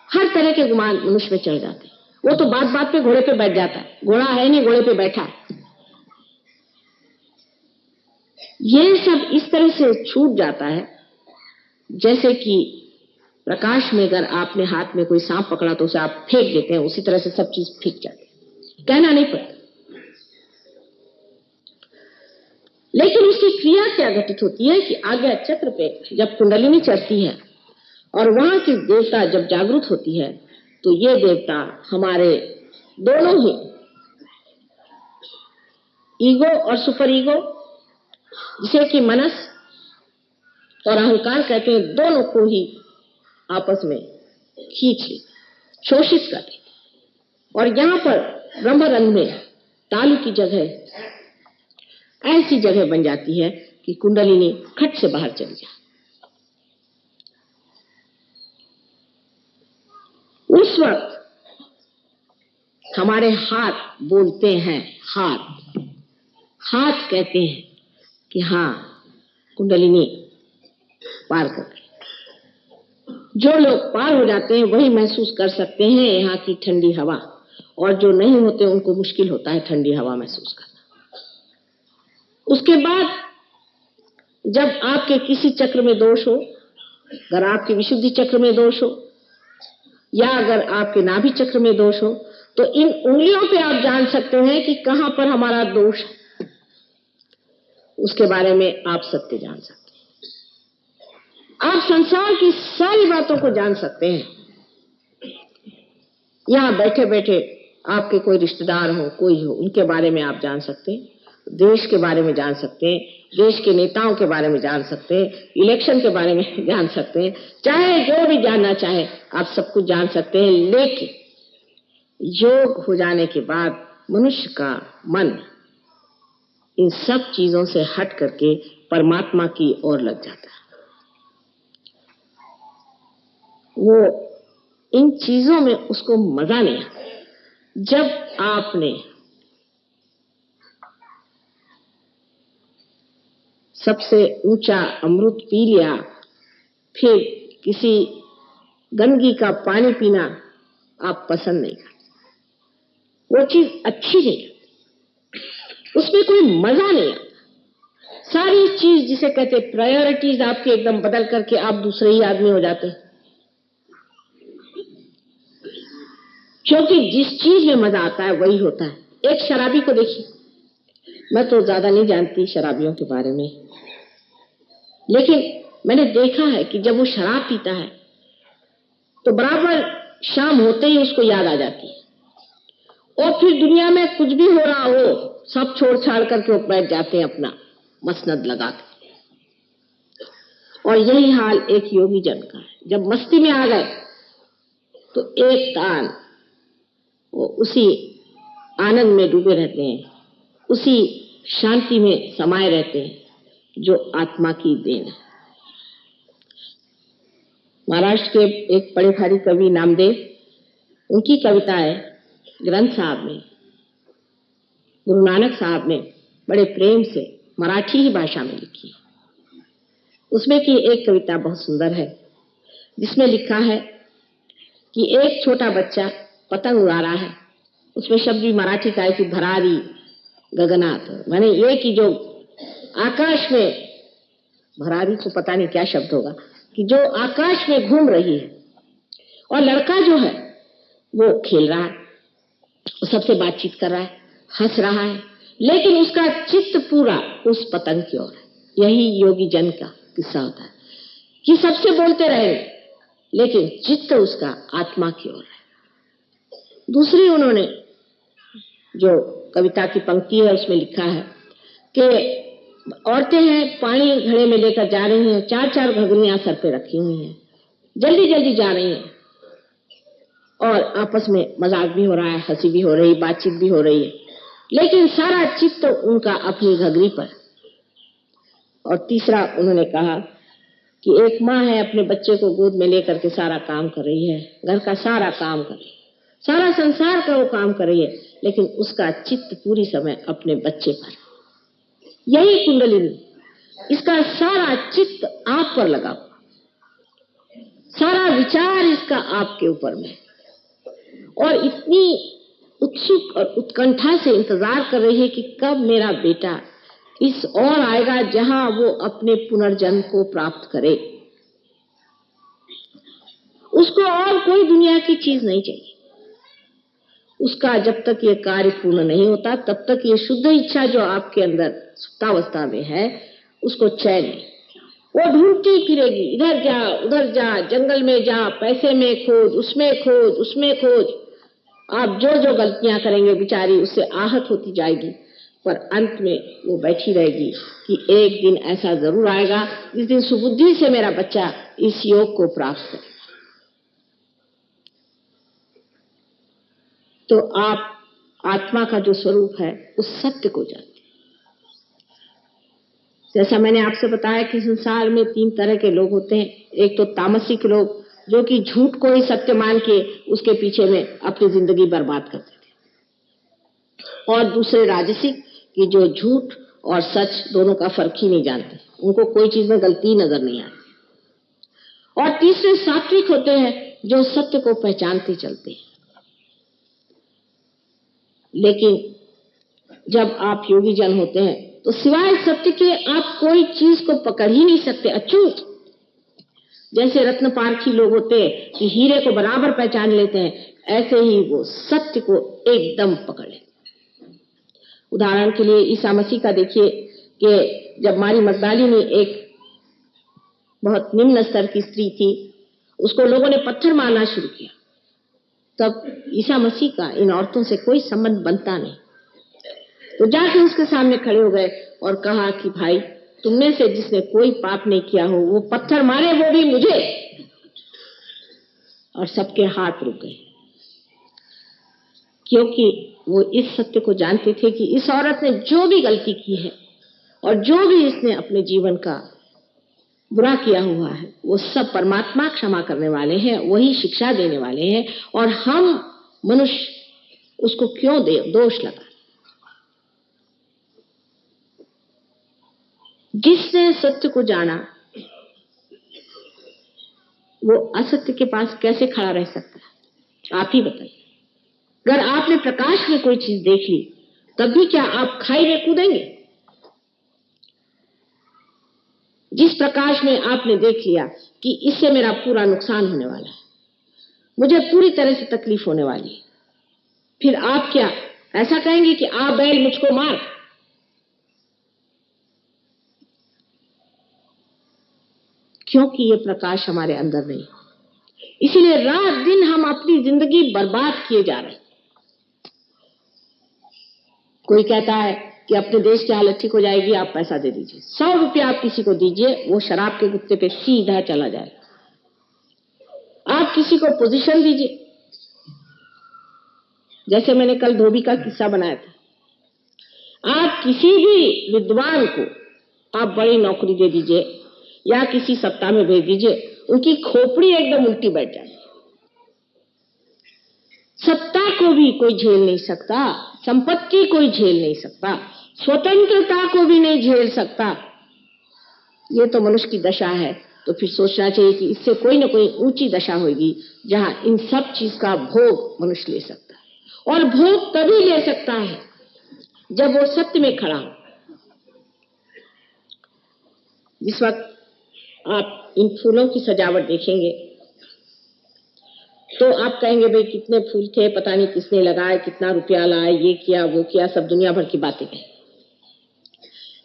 Speaker 1: हर तरह के गुमान मनुष्य में चढ़ जाते हैं। वो तो बात बात पे घोड़े पे बैठ जाता है, घोड़ा है नहीं घोड़े पे बैठा है। ये सब इस तरह से छूट जाता है जैसे कि प्रकाश में अगर आपने हाथ में कोई सांप पकड़ा तो उसे आप फेंक देते हैं, उसी तरह से सब चीज फेंक जाती है, कहना नहीं पड़ता। लेकिन उसकी क्रिया क्या घटित होती है कि आज्ञा चक्र पे जब कुंडलिनी चढ़ती है और वहां की देवता जब जागृत होती है तो ये देवता हमारे दोनों ही ईगो और सुपर ईगो, जिसे कि मनस और अहंकार कहते हैं, दोनों को ही आपस में खींच ले, शोषित कर ले। और यहाँ पर ब्रह्मरंध्र में तालु की जगह ऐसी जगह बन जाती है कि कुंडलिनी खट से बाहर चली जाए। उस वक्त हमारे हाथ बोलते हैं, हाथ कहते हैं कि हाँ कुंडलिनी पार कर गए। जो लोग पार हो जाते हैं वही महसूस कर सकते हैं यहाँ की ठंडी हवा, और जो नहीं होते उनको मुश्किल होता है ठंडी हवा महसूस करना। उसके बाद जब आपके किसी चक्र में दोष हो, अगर आपके विशुद्धि चक्र में दोष हो या अगर आपके नाभि चक्र में दोष हो, तो इन उंगलियों पे आप जान सकते हैं कि कहां पर हमारा दोष है। उसके बारे में आप सत्य जान सकते हैं। आप संसार की सारी बातों को जान सकते हैं। यहां बैठे बैठे आपके कोई रिश्तेदार हो, कोई हो, उनके बारे में आप जान सकते हैं। देश के बारे में जान सकते हैं, देश के नेताओं के बारे में जान सकते हैं, इलेक्शन के बारे में जान सकते हैं, चाहे जो भी जानना चाहे आप सब कुछ जान सकते हैं। लेकिन योग हो जाने के बाद मनुष्य का मन इन सब चीजों से हट करके परमात्मा की ओर लग जाता है। वो इन चीजों में उसको मजा नहीं आता। जब आपने सबसे ऊंचा अमृत पी लिया, फिर किसी गंदगी का पानी पीना आप पसंद नहीं करते, वो चीज अच्छी नहीं, उसमें कोई मजा नहीं आता। सारी चीज जिसे कहते प्रायोरिटीज आपके एकदम बदल करके आप दूसरे ही आदमी हो जाते हैं। क्योंकि जिस चीज में मजा आता है वही होता है। एक शराबी को देखिए, मैं तो ज्यादा नहीं जानती शराबियों के बारे में, लेकिन मैंने देखा है कि जब वो शराब पीता है तो बराबर शाम होते ही उसको याद आ जाती है, और फिर दुनिया में कुछ भी हो रहा हो सब छोड़ छाड़ करके वो बैठ जाते हैं अपना मसनद लगा के। और यही हाल एक योगी जन का है। जब मस्ती में आ गए तो एक तान वो उसी आनंद में डूबे रहते हैं, उसी शांति में समाये रहते हैं जो आत्मा की देन है। महाराष्ट्र के एक बड़े भारी कवि नामदेव, उनकी कविताएं ग्रंथ साहब ने, गुरु नानक साहब ने बड़े प्रेम से मराठी ही भाषा में लिखी है। उसमें की एक कविता बहुत सुंदर है, जिसमें लिखा है कि एक छोटा बच्चा पतंग उड़ा रहा है। उसमें शब्द भी मराठी का है कि भरारी गगनाथ, माने ये कि जो आकाश में, भरारी को पता नहीं क्या शब्द होगा, कि जो आकाश में घूम रही है, और लड़का जो है वो खेल रहा है, सबसे बातचीत कर रहा है, हंस रहा है, लेकिन उसका चित्त पूरा उस पतंग की ओर है। यही योगी जन का किस्सा होता है कि सबसे बोलते रहे लेकिन चित्त उसका आत्मा की ओर है। दूसरी उन्होंने जो कविता की पंक्ति है उसमें लिखा है कि औरतें हैं, पानी घड़े में लेकर जा रही हैं, 4-4 घघरियां सर पे रखी हुई हैं, जल्दी जल्दी जा रही हैं, और आपस में मजाक भी हो रहा है, हंसी भी हो रही, बातचीत भी हो रही है, लेकिन सारा चित्त उनका अपनी घघरी पर। और तीसरा उन्होंने कहा कि एक माँ है, अपने बच्चे को गोद में लेकर के सारा काम कर रही है, घर का सारा काम कर रही है, सारा संसार का वो काम कर रही है, लेकिन उसका चित्त पूरी समय अपने बच्चे पर। यही कुंडलिनी, इसका सारा चित्त आप पर लगा हुआ, सारा विचार इसका आपके ऊपर में, और इतनी उत्सुक और उत्कंठा से इंतजार कर रही है कि कब मेरा बेटा इस और आएगा जहां वो अपने पुनर्जन्म को प्राप्त करे। उसको और कोई दुनिया की चीज नहीं चाहिए। उसका जब तक ये कार्य पूर्ण नहीं होता तब तक ये शुद्ध इच्छा जो आपके अंदर सुप्तावस्था में है उसको चैन नहीं। वो ढूंढती फिरेगी, इधर जा उधर जा, जंगल में जा, पैसे में खोज, उसमें खोज। आप जो जो गलतियां करेंगे बेचारी उससे आहत होती जाएगी, पर अंत में वो बैठी रहेगी कि एक दिन ऐसा जरूर आएगा जिस दिन सुबुद्धि से मेरा बच्चा इस योग को प्राप्त करे। तो आप आत्मा का जो स्वरूप है उस सत्य को जानते हैं। जैसा मैंने आपसे बताया कि संसार में 3 तरह के लोग होते हैं। एक तो तामसिक लोग जो कि झूठ को ही सत्य मान के उसके पीछे में अपनी जिंदगी बर्बाद करते थे, और दूसरे राजसिक कि जो झूठ और सच दोनों का फर्क ही नहीं जानते, उनको कोई चीज में गलती नजर नहीं आती। और तीसरे सात्विक होते हैं जो सत्य को पहचानते चलते हैं। लेकिन जब आप योगी जन होते हैं तो सिवाय सत्य के आप कोई चीज को पकड़ ही नहीं सकते, अछूत। जैसे रत्न पारखी लोग होते हैं कि हीरे को बराबर पहचान लेते हैं, ऐसे ही वो सत्य को एकदम पकड़ लेते। उदाहरण के लिए ईसा मसीह का देखिए कि जब मारी मगदलीनी एक बहुत निम्न स्तर की स्त्री थी, उसको लोगों ने पत्थर मारना शुरू किया, तब ईसा मसीह का इन औरतों से कोई संबंध बनता नहीं। तो जाके उसके सामने खड़े हो गए और कहा कि भाई, तुम में से जिसने कोई पाप नहीं किया हो वो पत्थर मारे, वो भी मुझे। और सबके हाथ रुक गए, क्योंकि वो इस सत्य को जानते थे कि इस औरत ने जो भी गलती की है और जो भी इसने अपने जीवन का बुरा किया हुआ है वो सब परमात्मा क्षमा करने वाले हैं, वही शिक्षा देने वाले हैं, और हम मनुष्य उसको क्यों दोष लगा। जिसने सत्य को जाना वो असत्य के पास कैसे खड़ा रह सकता है, आप ही बताइए। अगर आपने प्रकाश में कोई चीज देख ली तब भी क्या आप खाई में कूदेंगे? जिस प्रकाश में आपने देख लिया कि इससे मेरा पूरा नुकसान होने वाला है, मुझे पूरी तरह से तकलीफ होने वाली है, फिर आप क्या ऐसा कहेंगे कि आप बैल मुझको मार? क्योंकि ये प्रकाश हमारे अंदर नहीं। इसीलिए रात दिन हम अपनी जिंदगी बर्बाद किए जा रहे हैं। कोई कहता है कि अपने देश की हालत ठीक हो जाएगी, आप पैसा दे दीजिए, 100 रुपया आप किसी को दीजिए, वो शराब के गुत्ते पे सीधा चला जाएगा। आप किसी को पोजीशन दीजिए, जैसे मैंने कल धोबी का किस्सा बनाया था, आप किसी भी विद्वान को आप बड़ी नौकरी दे दीजिए या किसी सत्ता में भेज दीजिए, उनकी खोपड़ी एकदम उल्टी बैठ जाए। सत्ता को भी कोई झेल नहीं सकता, संपत्ति कोई झेल नहीं सकता, स्वतंत्रता को भी नहीं झेल सकता। ये तो मनुष्य की दशा है। तो फिर सोचना चाहिए कि इससे कोई ना कोई ऊंची दशा होगी जहां इन सब चीज का भोग मनुष्य ले सकता है। और भोग तभी ले सकता है जब वो सत्य में खड़ा हो। जिस वक्त आप इन फूलों की सजावट देखेंगे तो आप कहेंगे भाई कितने फूल थे, पता नहीं किसने लगाए, कितना रुपया लाए, ये किया वो किया, सब दुनिया भर की बातें कहें।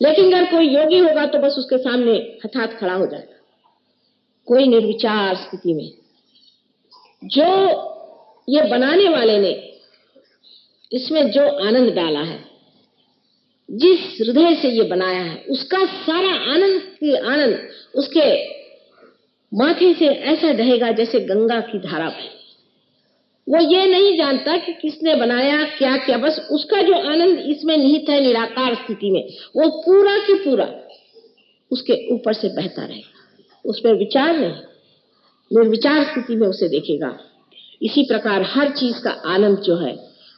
Speaker 1: लेकिन अगर कोई योगी होगा तो बस उसके सामने हठात खड़ा हो जाएगा, कोई निर्विचार स्थिति में। जो ये बनाने वाले ने इसमें जो आनंद डाला है, जिस हृदय से ये बनाया है, उसका सारा आनंद उसके माथे से ऐसा बहेगा जैसे गंगा की धारा बहे। वो ये नहीं जानता कि किसने बनाया, क्या किया, बस उसका जो आनंद इसमें निहित है निराकार स्थिति में, वो पूरा की पूरा उसके ऊपर से बहता रहेगा, उस पर विचार नहीं, निर्विचार स्थिति में उसे देखेगा। इसी प्रकार हर चीज का आनंद जो है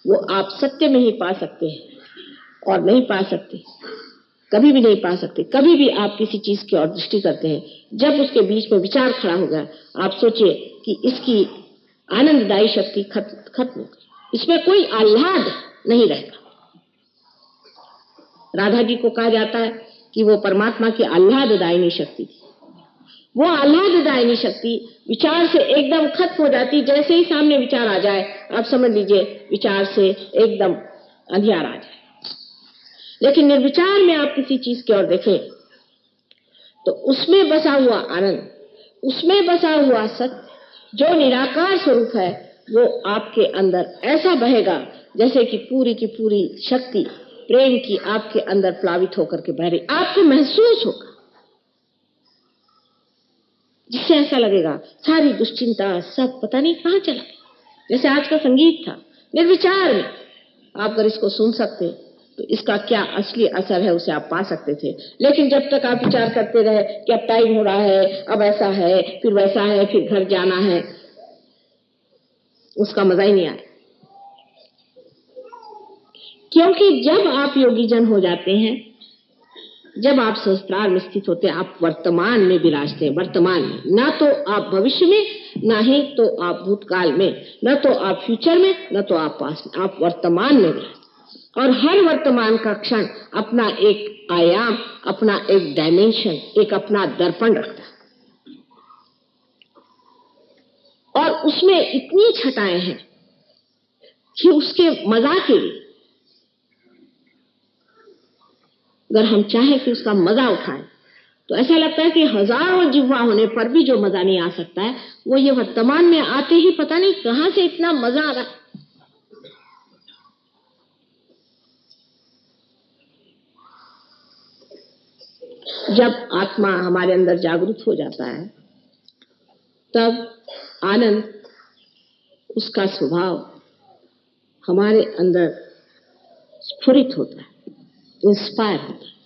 Speaker 1: वो आप सत्य में ही पा सकते हैं, और नहीं पा सकते, कभी भी नहीं पा सकते। कभी भी आप किसी चीज की ओर दृष्टि करते हैं, जब उसके बीच में विचार खड़ा होगा, आप सोचिए कि इसकी आनंददायी शक्ति खत्म, इसमें कोई आह्लाद नहीं रहेगा। राधा जी को कहा जाता है कि वो परमात्मा की आह्लाददायिनी शक्ति थी। वो आह्लाददायिनी शक्ति विचार से एकदम खत्म हो जाती। जैसे ही सामने विचार आ जाए, आप समझ लीजिए विचार से एकदम अंधियार आ जाए। लेकिन निर्विचार में आप किसी चीज की ओर देखें तो उसमें बसा हुआ आनंद, उसमें बसा हुआ सत्य जो निराकार स्वरूप है, वो आपके अंदर ऐसा बहेगा जैसे कि पूरी की पूरी शक्ति प्रेम की आपके अंदर प्लावित होकर के बह रही, आपको महसूस होगा, जिससे ऐसा लगेगा सारी दुश्चिंता सब पता नहीं कहाँ चला गया। जैसे आज का संगीत था, निर्विचार में आप अगर इसको सुन सकते तो इसका क्या असली असर है उसे आप पा सकते थे। लेकिन जब तक आप विचार करते रहे कि अब टाइम हो रहा है, अब ऐसा है, फिर वैसा है, फिर घर जाना है, उसका मजा ही नहीं आया। क्योंकि जब आप योगी जन हो जाते हैं, जब आप सहस्त्रार में स्थित होते हैं, आप वर्तमान में विराजते हैं, वर्तमान में, ना तो आप भविष्य में, ना ही तो आप भूतकाल में, ना तो आप फ्यूचर में, ना तो आप पास्ट में, आप वर्तमान में विराजते। और हर वर्तमान का क्षण अपना एक आयाम, अपना एक डायमेंशन, एक अपना दर्पण रखता है, और उसमें इतनी छटाएं हैं कि उसके मजा के लिए अगर हम चाहें कि उसका मजा उठाएं तो ऐसा लगता है कि हजारों जिह्वा होने पर भी जो मजा नहीं आ सकता है, वो ये वर्तमान में आते ही पता नहीं कहां से इतना मजा आ रहा है। जब आत्मा हमारे अंदर जागरूक हो जाता है, तब आनंद, उसका स्वभाव हमारे अंदर स्फुरित होता है, इंस्पायर होता है।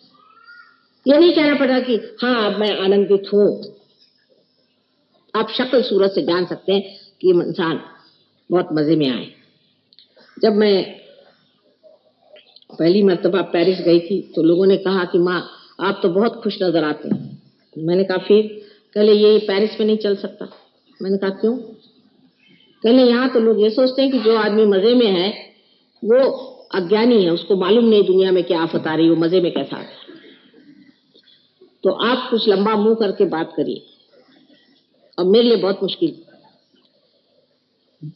Speaker 1: ये नहीं कहना पड़ा कि हाँ अब मैं आनंदित हूं। आप शक्ल सूरत से जान सकते हैं कि ये इंसान बहुत मजे में आए। जब मैं पहली मर्तबा पेरिस गई थी तो लोगों ने कहा कि माँ आप तो बहुत खुश नजर आते हैं। मैंने कहा फिर? कहले ये पेरिस में नहीं चल सकता। मैंने कहा क्यों? कहले यहाँ तो लोग ये सोचते हैं कि जो आदमी मजे में है वो अज्ञानी है, उसको मालूम नहीं दुनिया में क्या आफत आ रही, वो मजे में कैसा आ रहा है। तो आप कुछ लंबा मुंह करके बात करिए, अब मेरे लिए बहुत मुश्किल।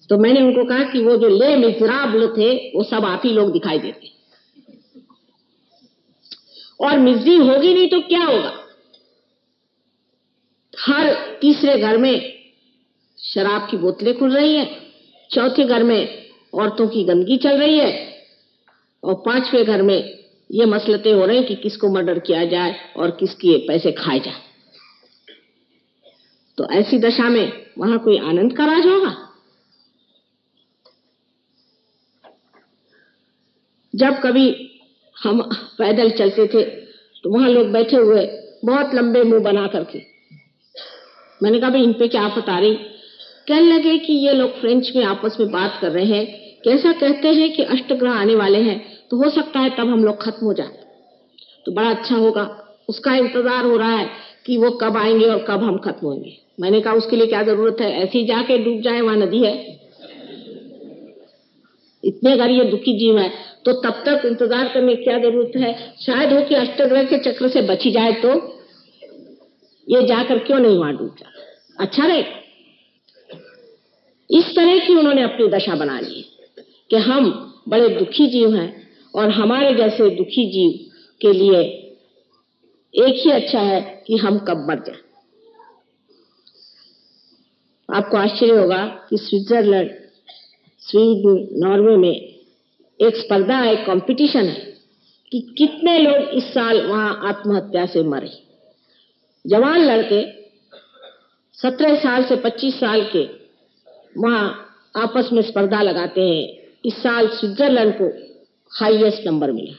Speaker 1: तो मैंने उनको कहा कि वो जो ले मिजराबल थे वो सब आप ही लोग दिखाई देते, और मिजरी होगी नहीं तो क्या होगा? हर तीसरे घर में शराब की बोतलें खुल रही हैं, चौथे घर में औरतों की गंदगी चल रही है, और पांचवें घर में ये मसलतें हो रही कि किसको मर्डर किया जाए और किसके पैसे खाए जाए। तो ऐसी दशा में वहां कोई आनंद का राज होगा? जब कभी हम पैदल चलते थे तो वहां लोग बैठे हुए बहुत लंबे मुंह बना करके, मैंने कहा भाई इन पे क्या आफत आ रही? कहने लगे कि ये लोग फ्रेंच में आपस में बात कर रहे हैं, कैसा कहते हैं कि अष्टग्रह आने वाले हैं, तो हो सकता है तब हम लोग खत्म हो जाए तो बड़ा अच्छा होगा। उसका इंतजार हो रहा है कि वो कब आएंगे और कब हम खत्म होंगे। मैंने कहा उसके लिए क्या जरूरत है, ऐसे ही जाके डूब जाए, वहां नदी है। इतने अगर ये दुखी जीव है तो तब तक इंतजार करने की क्या जरूरत है? शायद हो कि अष्टग्रह के चक्र से बची जाए तो ये जाकर क्यों नहीं वहां डूब जाए, अच्छा रहे। इस तरह की उन्होंने अपनी दशा बना ली कि हम बड़े दुखी जीव हैं और हमारे जैसे दुखी जीव के लिए एक ही अच्छा है कि हम कब मर जाए। आपको आश्चर्य होगा कि स्विट्जरलैंड, स्वीडन, नॉर्वे में एक स्पर्धा, एक कंपटीशन है कि कितने लोग इस साल वहां आत्महत्या से मरे। जवान लड़के 17 साल से 25 साल के वहां आपस में स्पर्धा लगाते हैं। इस साल स्विट्जरलैंड को हाईएस्ट नंबर मिला।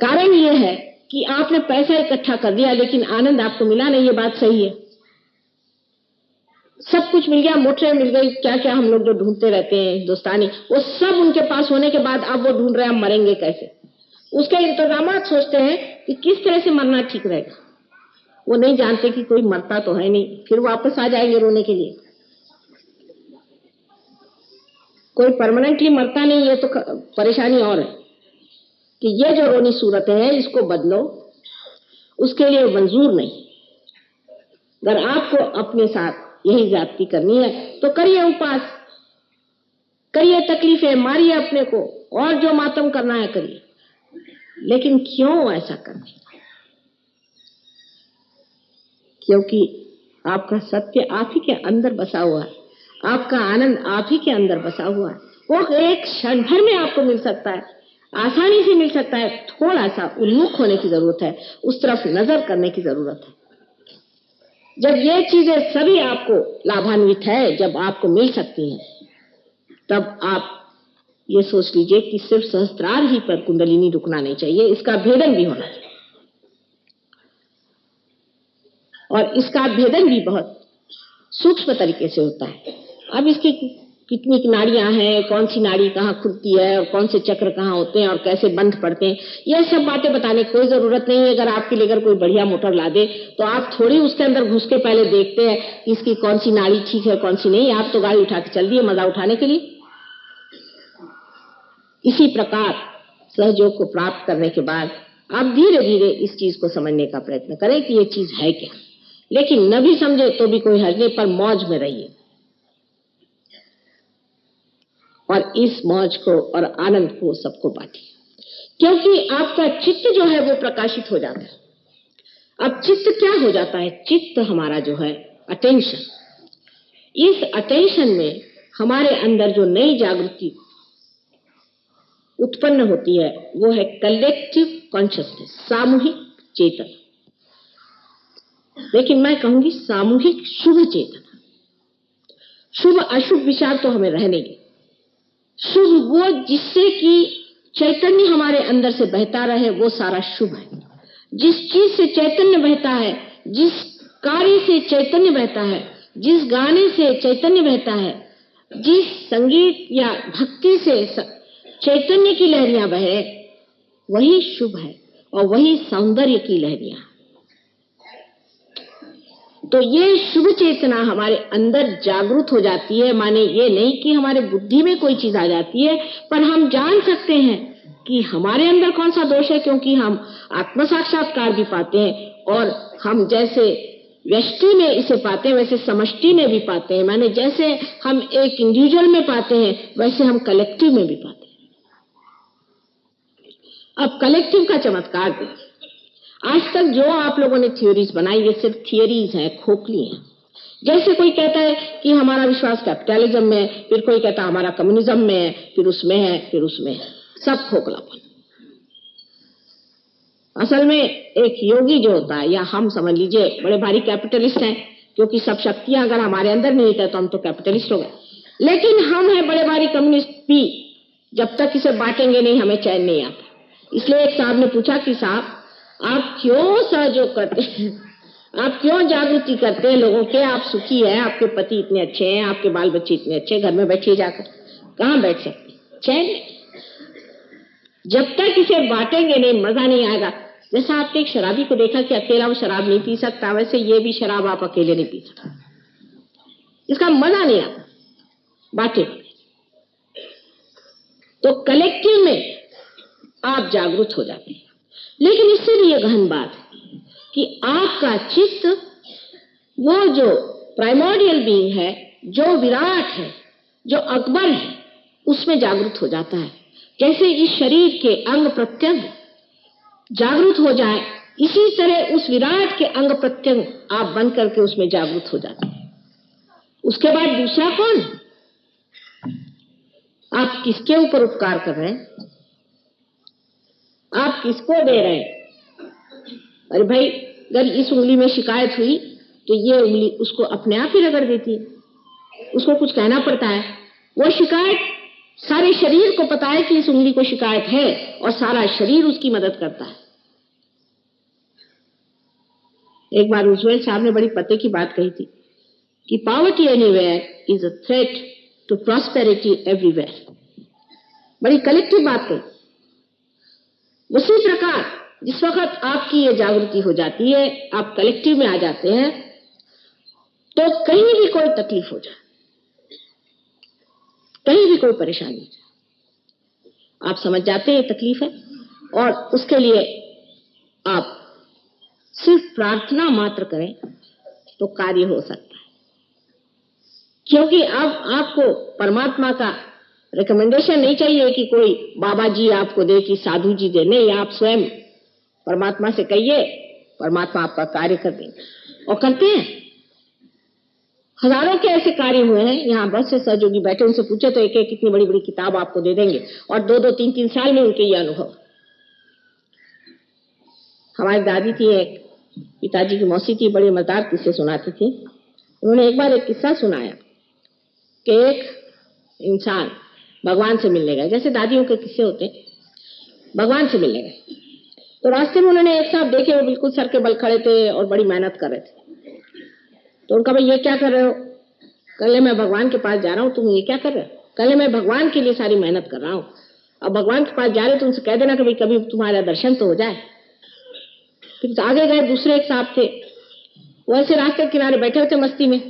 Speaker 1: कारण यह है कि आपने पैसा इकट्ठा कर दिया लेकिन आनंद आपको मिला नहीं। ये बात सही है, सब कुछ मिल गया, मोटरें मिल गई, क्या क्या हम लोग जो ढूंढते रहते हैं हिंदुस्तानी, वो सब उनके पास होने के बाद अब वो ढूंढ रहे हैं हम मरेंगे कैसे। उसके इंतजाम सोचते हैं कि किस तरह से मरना ठीक रहेगा। वो नहीं जानते कि कोई मरता तो है नहीं, फिर वापस आ जाएंगे रोने के लिए। कोई परमानेंटली मरता नहीं, ये तो परेशानी और है कि ये जो रोनी सूरत है इसको बदलो, उसके लिए मंजूर नहीं। अगर आपको अपने साथ यही ज्यादती करनी है तो करिए उपास, करिए तकलीफें, मारिए अपने को, और जो मातम करना है करिए, लेकिन क्यों ऐसा करते? क्योंकि आपका सत्य आप ही के अंदर बसा हुआ है, आपका आनंद आप ही के अंदर बसा हुआ है। वो एक क्षण भर में आपको मिल सकता है, आसानी से मिल सकता है। थोड़ा सा उन्मुख होने की जरूरत है, उस तरफ नजर करने की जरूरत है। जब ये चीजें सभी आपको लाभान्वित है, जब आपको मिल सकती हैं, तब आप ये सोच लीजिए कि सिर्फ सहस्त्रार ही पर कुंडलिनी रुकना नहीं चाहिए, इसका भेदन भी होना चाहिए। और इसका भेदन भी बहुत सूक्ष्म तरीके से होता है। अब इसकी कितनी नाड़ियां हैं, कौन सी नाड़ी कहाँ खुलती है और कौन से चक्र कहाँ होते हैं और कैसे बंध पड़ते हैं, यह सब बातें बताने की कोई जरूरत नहीं है। अगर आपके लिए अगर कोई बढ़िया मोटर ला दे तो आप थोड़ी उसके अंदर घुस के पहले देखते हैं कि इसकी कौन सी नाड़ी ठीक है कौन सी नहीं। आप तो गाड़ी उठा के चल दिए मजा उठाने के लिए। इसी प्रकार सहयोग को प्राप्त करने के बाद आप धीरे धीरे इस चीज को समझने का प्रयत्न करें कि ये चीज है क्या। लेकिन न भी समझे तो भी कोई हर्ज नहीं, पर मौज में रहिए और इस मौज को और आनंद को सबको बांटिए, क्योंकि आपका चित्त जो है वो प्रकाशित हो जाता है। अब चित्त क्या हो जाता है? चित्त हमारा जो है अटेंशन, इस अटेंशन में हमारे अंदर जो नई जागृति उत्पन्न होती है वो है कलेक्टिव कॉन्शियसनेस, सामूहिक चेतना। लेकिन मैं कहूंगी सामूहिक शुभ चेतना। शुभ अशुभ विचार तो हमें रहने दें। शुभ वो जिससे कि चैतन्य हमारे अंदर से बहता रहे, वो सारा शुभ है। जिस चीज से चैतन्य बहता है, जिस कार्य से चैतन्य बहता है, जिस गाने से चैतन्य बहता है, जिस संगीत या भक्ति से चैतन्य की लहरियां बहे, वही शुभ है और वही सौंदर्य की लहरियां। तो ये शुभ चेतना हमारे अंदर जागृत हो जाती है। माने ये नहीं कि हमारे बुद्धि में कोई चीज आ जाती है, पर हम जान सकते हैं कि हमारे अंदर कौन सा दोष है, क्योंकि हम आत्म साक्षात्कार भी पाते हैं और हम जैसे व्यष्टि में इसे पाते हैं वैसे समष्टि में भी पाते हैं। माने जैसे हम एक इंडिविजुअल में पाते हैं वैसे हम कलेक्टिव में भी पाते हैं। अब कलेक्टिव का चमत्कार देखिए। आज तक जो आप लोगों ने थ्योरीज बनाई ये सिर्फ थियरीज हैं, खोखली हैं। जैसे कोई कहता है कि हमारा विश्वास कैपिटलिज्म में है, फिर कोई कहता है हमारा कम्युनिज्म में है, फिर उसमें है, फिर उसमें है, सब खोखलापन। असल में एक योगी जो होता है, या हम समझ लीजिए बड़े भारी कैपिटलिस्ट हैं, क्योंकि सब शक्तियां अगर हमारे अंदर नहीं है तो हम तो कैपिटलिस्ट हो गए। लेकिन हम हैं बड़े भारी कम्युनिस्ट भी, जब तक इसे बांटेंगे नहीं हमें चैन नहीं आता। इसलिए एक साहब ने पूछा कि साहब आप क्यों सहयोग करते हैं, आप क्यों जागृति करते हैं लोगों के, आप सुखी हैं, आपके पति इतने अच्छे हैं, आपके बाल बच्चे इतने अच्छे, घर में बैठिए जाकर। कहाँ बैठ सकते, चैन नहीं। जब तक इसे बांटेंगे नहीं मजा नहीं आएगा। जैसा आपने एक शराबी को देखा कि अकेला वो शराब नहीं पी सकता, वैसे ये भी शराब आप अकेले नहीं पी सकते, इसका मजा नहीं आता, बांटे। तो कलेक्टिव में आप जागरूक हो जाते हैं। लेकिन इससे भी यह गहन बात है कि आपका चित्त वो जो प्राइमोर्डियल बीइंग है, जो विराट है, जो अकबर है, उसमें जागरूक हो जाता है। जैसे इस शरीर के अंग प्रत्यंग जागरूक हो जाए, इसी तरह उस विराट के अंग प्रत्यंग आप बन करके उसमें जागरूक हो जाते हैं। उसके बाद दूसरा कौन? आप किसके ऊपर उपकार कर रहे हैं, आप किसको दे रहे हैं? अरे भाई अगर इस उंगली में शिकायत हुई तो ये उंगली उसको अपने आप ही रगड़ देती है, उसको कुछ कहना पड़ता है। वो शिकायत सारे शरीर को पता है कि इस उंगली को शिकायत है और सारा शरीर उसकी मदद करता है। एक बार रूजवेल्ट साहब ने बड़ी पते की बात कही थी कि poverty anywhere is a threat to prosperity everywhere. बड़ी कलेक्टिव बात कही। उसी प्रकार जिस वक्त आपकी ये जागृति हो जाती है, आप कलेक्टिव में आ जाते हैं, तो कहीं भी कोई तकलीफ हो जाए, कहीं भी कोई परेशानी हो जाए, आप समझ जाते हैं तकलीफ है और उसके लिए आप सिर्फ प्रार्थना मात्र करें तो कार्य हो सकता है। क्योंकि अब आपको परमात्मा का रिकमेंडेशन नहीं चाहिए कि कोई बाबा जी आपको दे कि साधु जी दे, नहीं, आप स्वयं परमात्मा से कहिए, परमात्मा आपका कार्य कर देंगे और करते हैं। हजारों के ऐसे कार्य हुए हैं। यहाँ बहुत से सहयोगी बैठे, उनसे पूछे तो एक एक कितनी बड़ी बड़ी किताब आपको दे देंगे और 2-2, 3-3 साल में उनके ये अनुभव। हमारी दादी थी, एक पिताजी की मौसी थी, बड़ी मजेदार किस्से सुनाती थी। उन्होंने एक बार एक किस्सा सुनाया कि एक इंसान भगवान से मिलने गए, जैसे दादियों के किस्से होते हैं, भगवान से मिलने गए। तो रास्ते में उन्होंने एक साहब देखे, वो बिल्कुल सर के बल खड़े थे और बड़ी मेहनत कर रहे थे। तो उनका, भाई ये क्या कर रहे हो? कल मैं भगवान के पास जा रहा हूँ, तुम ये क्या कर रहे हो? कल मैं भगवान के लिए सारी मेहनत कर रहा हूँ, अब भगवान के पास जा रहे तो उनसे कह देना कि कभी तुम्हारा दर्शन तो हो जाए। फिर आगे गए, दूसरे एक साहब थे, वो ऐसे रास्ते किनारे बैठे हुए थे मस्ती में।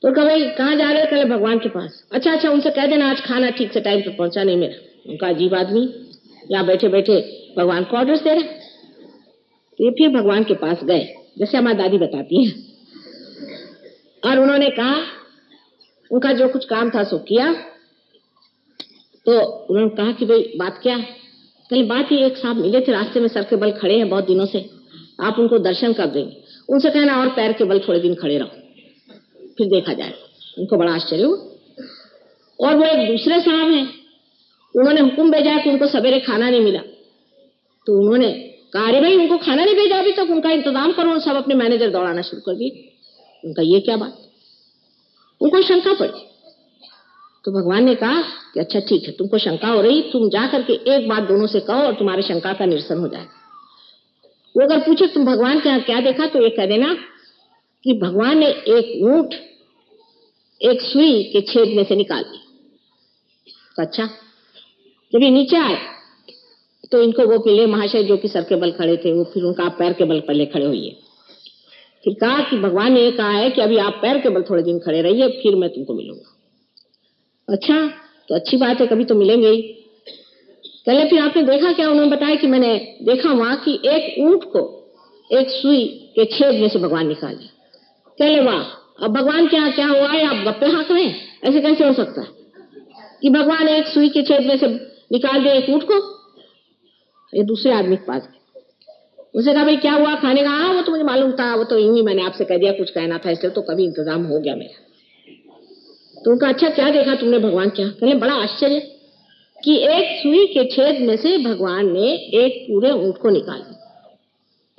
Speaker 1: तो कहा, भाई कहाँ जा रहे हो? कल भगवान के पास। अच्छा, उनसे कह देना आज खाना ठीक से टाइम पे पहुंचा नहीं मेरा। उनका, अजीब आदमी, यहाँ बैठे बैठे भगवान को ऑर्डर्स दे रहे। तो ये फिर भगवान के पास गए, जैसे हमारी दादी बताती हैं, और उन्होंने कहा, उनका जो कुछ काम था सो किया। तो उन्होंने कहा कि भाई बात क्या? कल बात ही, एक साहब मिले थे रास्ते में, सर के बल खड़े हैं बहुत दिनों से, आप उनको दर्शन कर देंगे। उनसे कहना और पैर के बल थोड़े दिन खड़े रहो, फिर देखा जाए। उनको बड़ा आश्चर्य हुआ। और वो एक दूसरे साहब हैं, उन्होंने हुक्म भेजा कि उनको सवेरे खाना नहीं मिला। तो उन्होंने कहा, अरे भाई उनको खाना नहीं भेजा अभी तक, उनका इंतजाम करो। सब अपने मैनेजर दौड़ाना शुरू कर दिए। उनका, ये क्या बात? उनको शंका पड़ी। तो भगवान ने कहा कि अच्छा ठीक है, तुमको शंका हो रही, तुम जा करके एक बात दोनों से कहो और तुम्हारे शंका का निरसन हो जाएगा। वो अगर पूछे तुम भगवान के यहाँ क्या देखा, तो ये कह देना कि भगवान ने एक ऊंट एक सुई के छेद में से निकाल दी। तो अच्छा, जब ये नीचे आए तो इनको वो मिले महाशय जो कि सर के बल खड़े थे, वो फिर उनका पैर के बल पहले खड़े हुए। फिर कहा कि भगवान ने कहा है कि अभी आप पैर के बल थोड़े दिन खड़े रहिए, फिर मैं तुमको मिलूंगा। अच्छा, तो अच्छी बात है, कभी तो मिलेंगे ही। पहले फिर आपने देखा क्या? उन्होंने बताया कि मैंने देखा वहां कि एक ऊंट को एक सुई के छेद में से भगवान निकाले। कहले वाह, अब भगवान के यहाँ क्या हुआ है? आप गप्पे हाँक रहे हैं? ऐसे कैसे हो सकता है कि भगवान एक सुई के छेद में से निकाल दे एक ऊंट को? ये दूसरे आदमी के पास गए, उसे कहा, भाई क्या हुआ खाने का? हाँ वो तो मुझे मालूम था, वो तो यूं ही मैंने आपसे कह दिया, कुछ कहना था इसलिए, तो कभी इंतजाम हो गया मेरा। तो उनका, अच्छा क्या देखा तुमने भगवान क्या? कहले बड़ा आश्चर्य कि एक सुई के छेद में से भगवान ने एक पूरे ऊंट को निकाल दिया।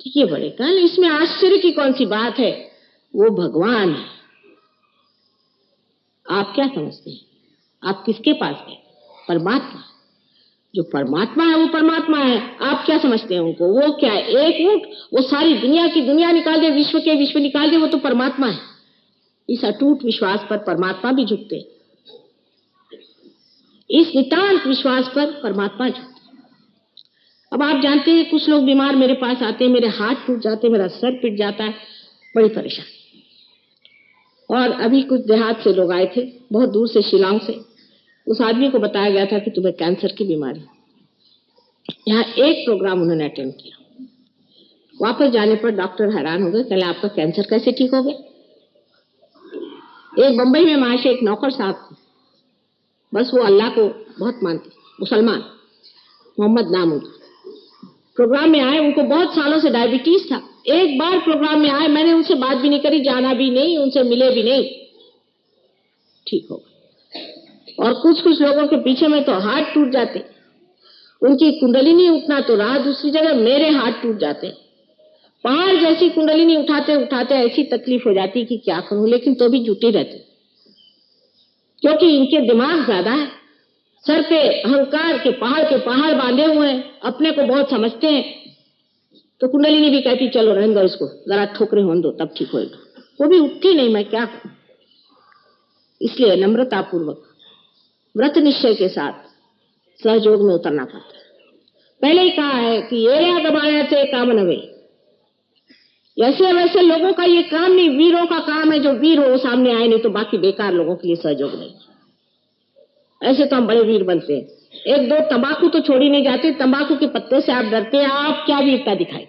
Speaker 1: ठीक है, बड़े कल इसमें आश्चर्य की कौन सी बात है? वो भगवान है। आप क्या समझते हैं? आप किसके पास गए? परमात्मा। जो परमात्मा है वो परमात्मा है। आप क्या समझते हैं उनको? वो क्या है? एक ऊंट, वो सारी दुनिया की दुनिया निकाल दे, विश्व के विश्व निकाल दे, वो तो परमात्मा है। इस अटूट विश्वास पर परमात्मा भी झुकते, इस नितांत विश्वास पर परमात्मा झुकते। अब आप जानते हैं, कुछ लोग बीमार मेरे पास आते हैं, मेरे हाथ टूट जाते, मेरा सर पिट जाता है, बड़ी परेशानी। और अभी कुछ देहात से लोग आए थे, बहुत दूर से, शिलांग से। उस आदमी को बताया गया था कि तुम्हें कैंसर की बीमारी। यहाँ एक प्रोग्राम उन्होंने अटेंड किया, वापस जाने पर डॉक्टर हैरान हो गए, कहले आपका कैंसर कैसे ठीक हो गया? एक बंबई में महाशय एक नौकर साहब थे, बस वो अल्लाह को बहुत मानते, मुसलमान, मोहम्मद नाम उनका। प्रोग्राम में आए, उनको बहुत सालों से डायबिटीज था। एक बार प्रोग्राम में आए, मैंने उनसे बात भी नहीं करी, जाना भी नहीं, उनसे मिले भी नहीं, ठीक हो गए। और कुछ कुछ लोगों के पीछे में तो हाथ टूट जाते, उनकी कुंडलिनी उठना तो रहा दूसरी जगह, मेरे हाथ टूट जाते, पहाड़ जैसी कुंडलिनी उठाते उठाते ऐसी तकलीफ हो जाती कि क्या करूं, लेकिन तो भी जुटी रहती, क्योंकि इनके दिमाग ज्यादा है, सर पे अहंकार के पहाड़ बांधे हुए हैं, अपने को बहुत समझते हैं। तो कुंडलिनी भी कहती चलो रहने दो इसको, जरा ठोकरे होने दो तब ठीक होएगा। वो भी उठती नहीं, मैं क्या करूं? इसलिए नम्रता पूर्वक, व्रत निश्चय के साथ सहयोग में उतरना पड़ता है। पहले ही कहा है कि ये दबाने से काम नवे, ऐसे वैसे लोगों का ये काम नहीं, वीरों का काम है। जो वीर हो वो सामने आए, नहीं तो बाकी बेकार लोगों के लिए सहयोग नहीं। ऐसे तो हम बड़े वीर बनते हैं। एक दो तंबाकू तो छोड़ी नहीं जाती, तंबाकू के पत्ते से आप डरते हैं, आप क्या वीरता दिखाई?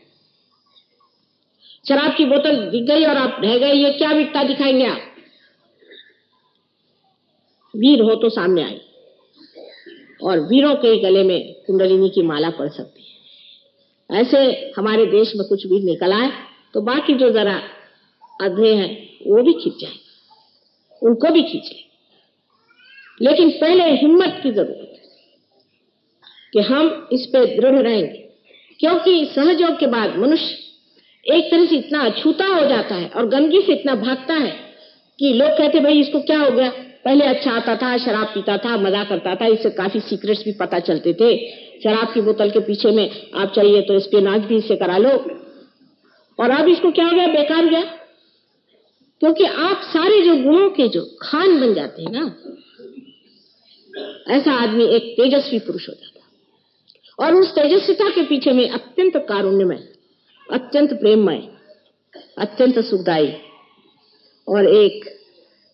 Speaker 1: शराब की बोतल दिख गई और आप रह गए, ये क्या वीरता दिखाएंगे आप? वीर हो तो सामने आए, और वीरों के गले में कुंडलिनी की माला पड़ सकती है। ऐसे हमारे देश में कुछ वीर निकल आए तो बाकी जो जरा अधे हैं वो भी खींच जाए, उनको भी खींच ले। लेकिन पहले हिम्मत की जरूरत है कि हम इस पे दृढ़ रहेंगे, क्योंकि सहयोग के बाद मनुष्य एक तरह से इतना अछूता हो जाता है और गंदगी से इतना भागता है कि लोग कहते भाई इसको क्या हो गया, पहले अच्छा आता था, शराब पीता था, मजा करता था, इससे काफी सीक्रेट्स भी पता चलते थे, शराब की बोतल के पीछे में आप चाहिए तो स्पिनाच भी इससे करा लो, और अब इसको क्या हो गया, बेकार गया। क्योंकि आप सारे जो गुणों के जो खान बन जाते हैं ना, ऐसा आदमी एक तेजस्वी पुरुष हो जाता है। और उस तेजस्विता के पीछे में अत्यंत कारुण्यमय, अत्यंत प्रेममय, अत्यंत सुखदायी और एक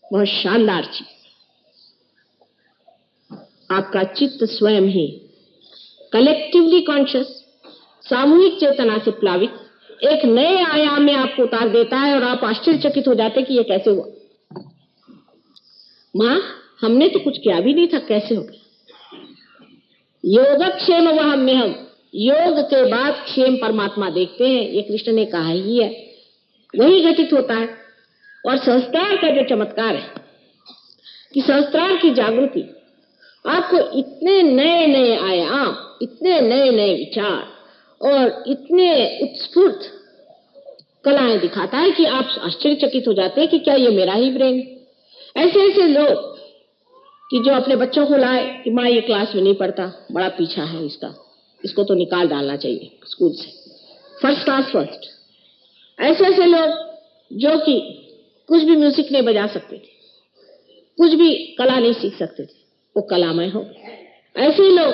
Speaker 1: बहुत शानदार चीज, आपका चित्त स्वयं ही कलेक्टिवली कॉन्शियस, सामूहिक चेतना से प्लावित एक नए आयाम में आपको उतार देता है और आप आश्चर्यचकित हो जाते कि ये कैसे हुआ। मां, हमने तो कुछ किया भी नहीं था, कैसे हो गया। योगक्षेम वहम्य हम, योग के बाद क्षेम परमात्मा देखते हैं, ये कृष्ण ने कहा ही है, वही घटित होता है। और सहस्त्रार का जो चमत्कार है कि सहस्त्रार की जागृति आपको इतने नए नए आयाम, इतने नए नए विचार और इतने उत्स्फूर्त कलाएं दिखाता है कि आप आश्चर्यचकित हो जाते हैं कि क्या ये मेरा ही ब्रेन। ऐसे ऐसे लोग कि जो अपने बच्चों को लाए कि माँ ये क्लास में नहीं पढ़ता, बड़ा पीछा है इसका, इसको तो निकाल डालना चाहिए स्कूल से, फर्स्ट क्लास फर्स्ट। ऐसे ऐसे लोग जो कि कुछ भी म्यूजिक नहीं बजा सकते थे, कुछ भी कला नहीं सीख सकते थे, वो कलामय हो। ऐसे लोग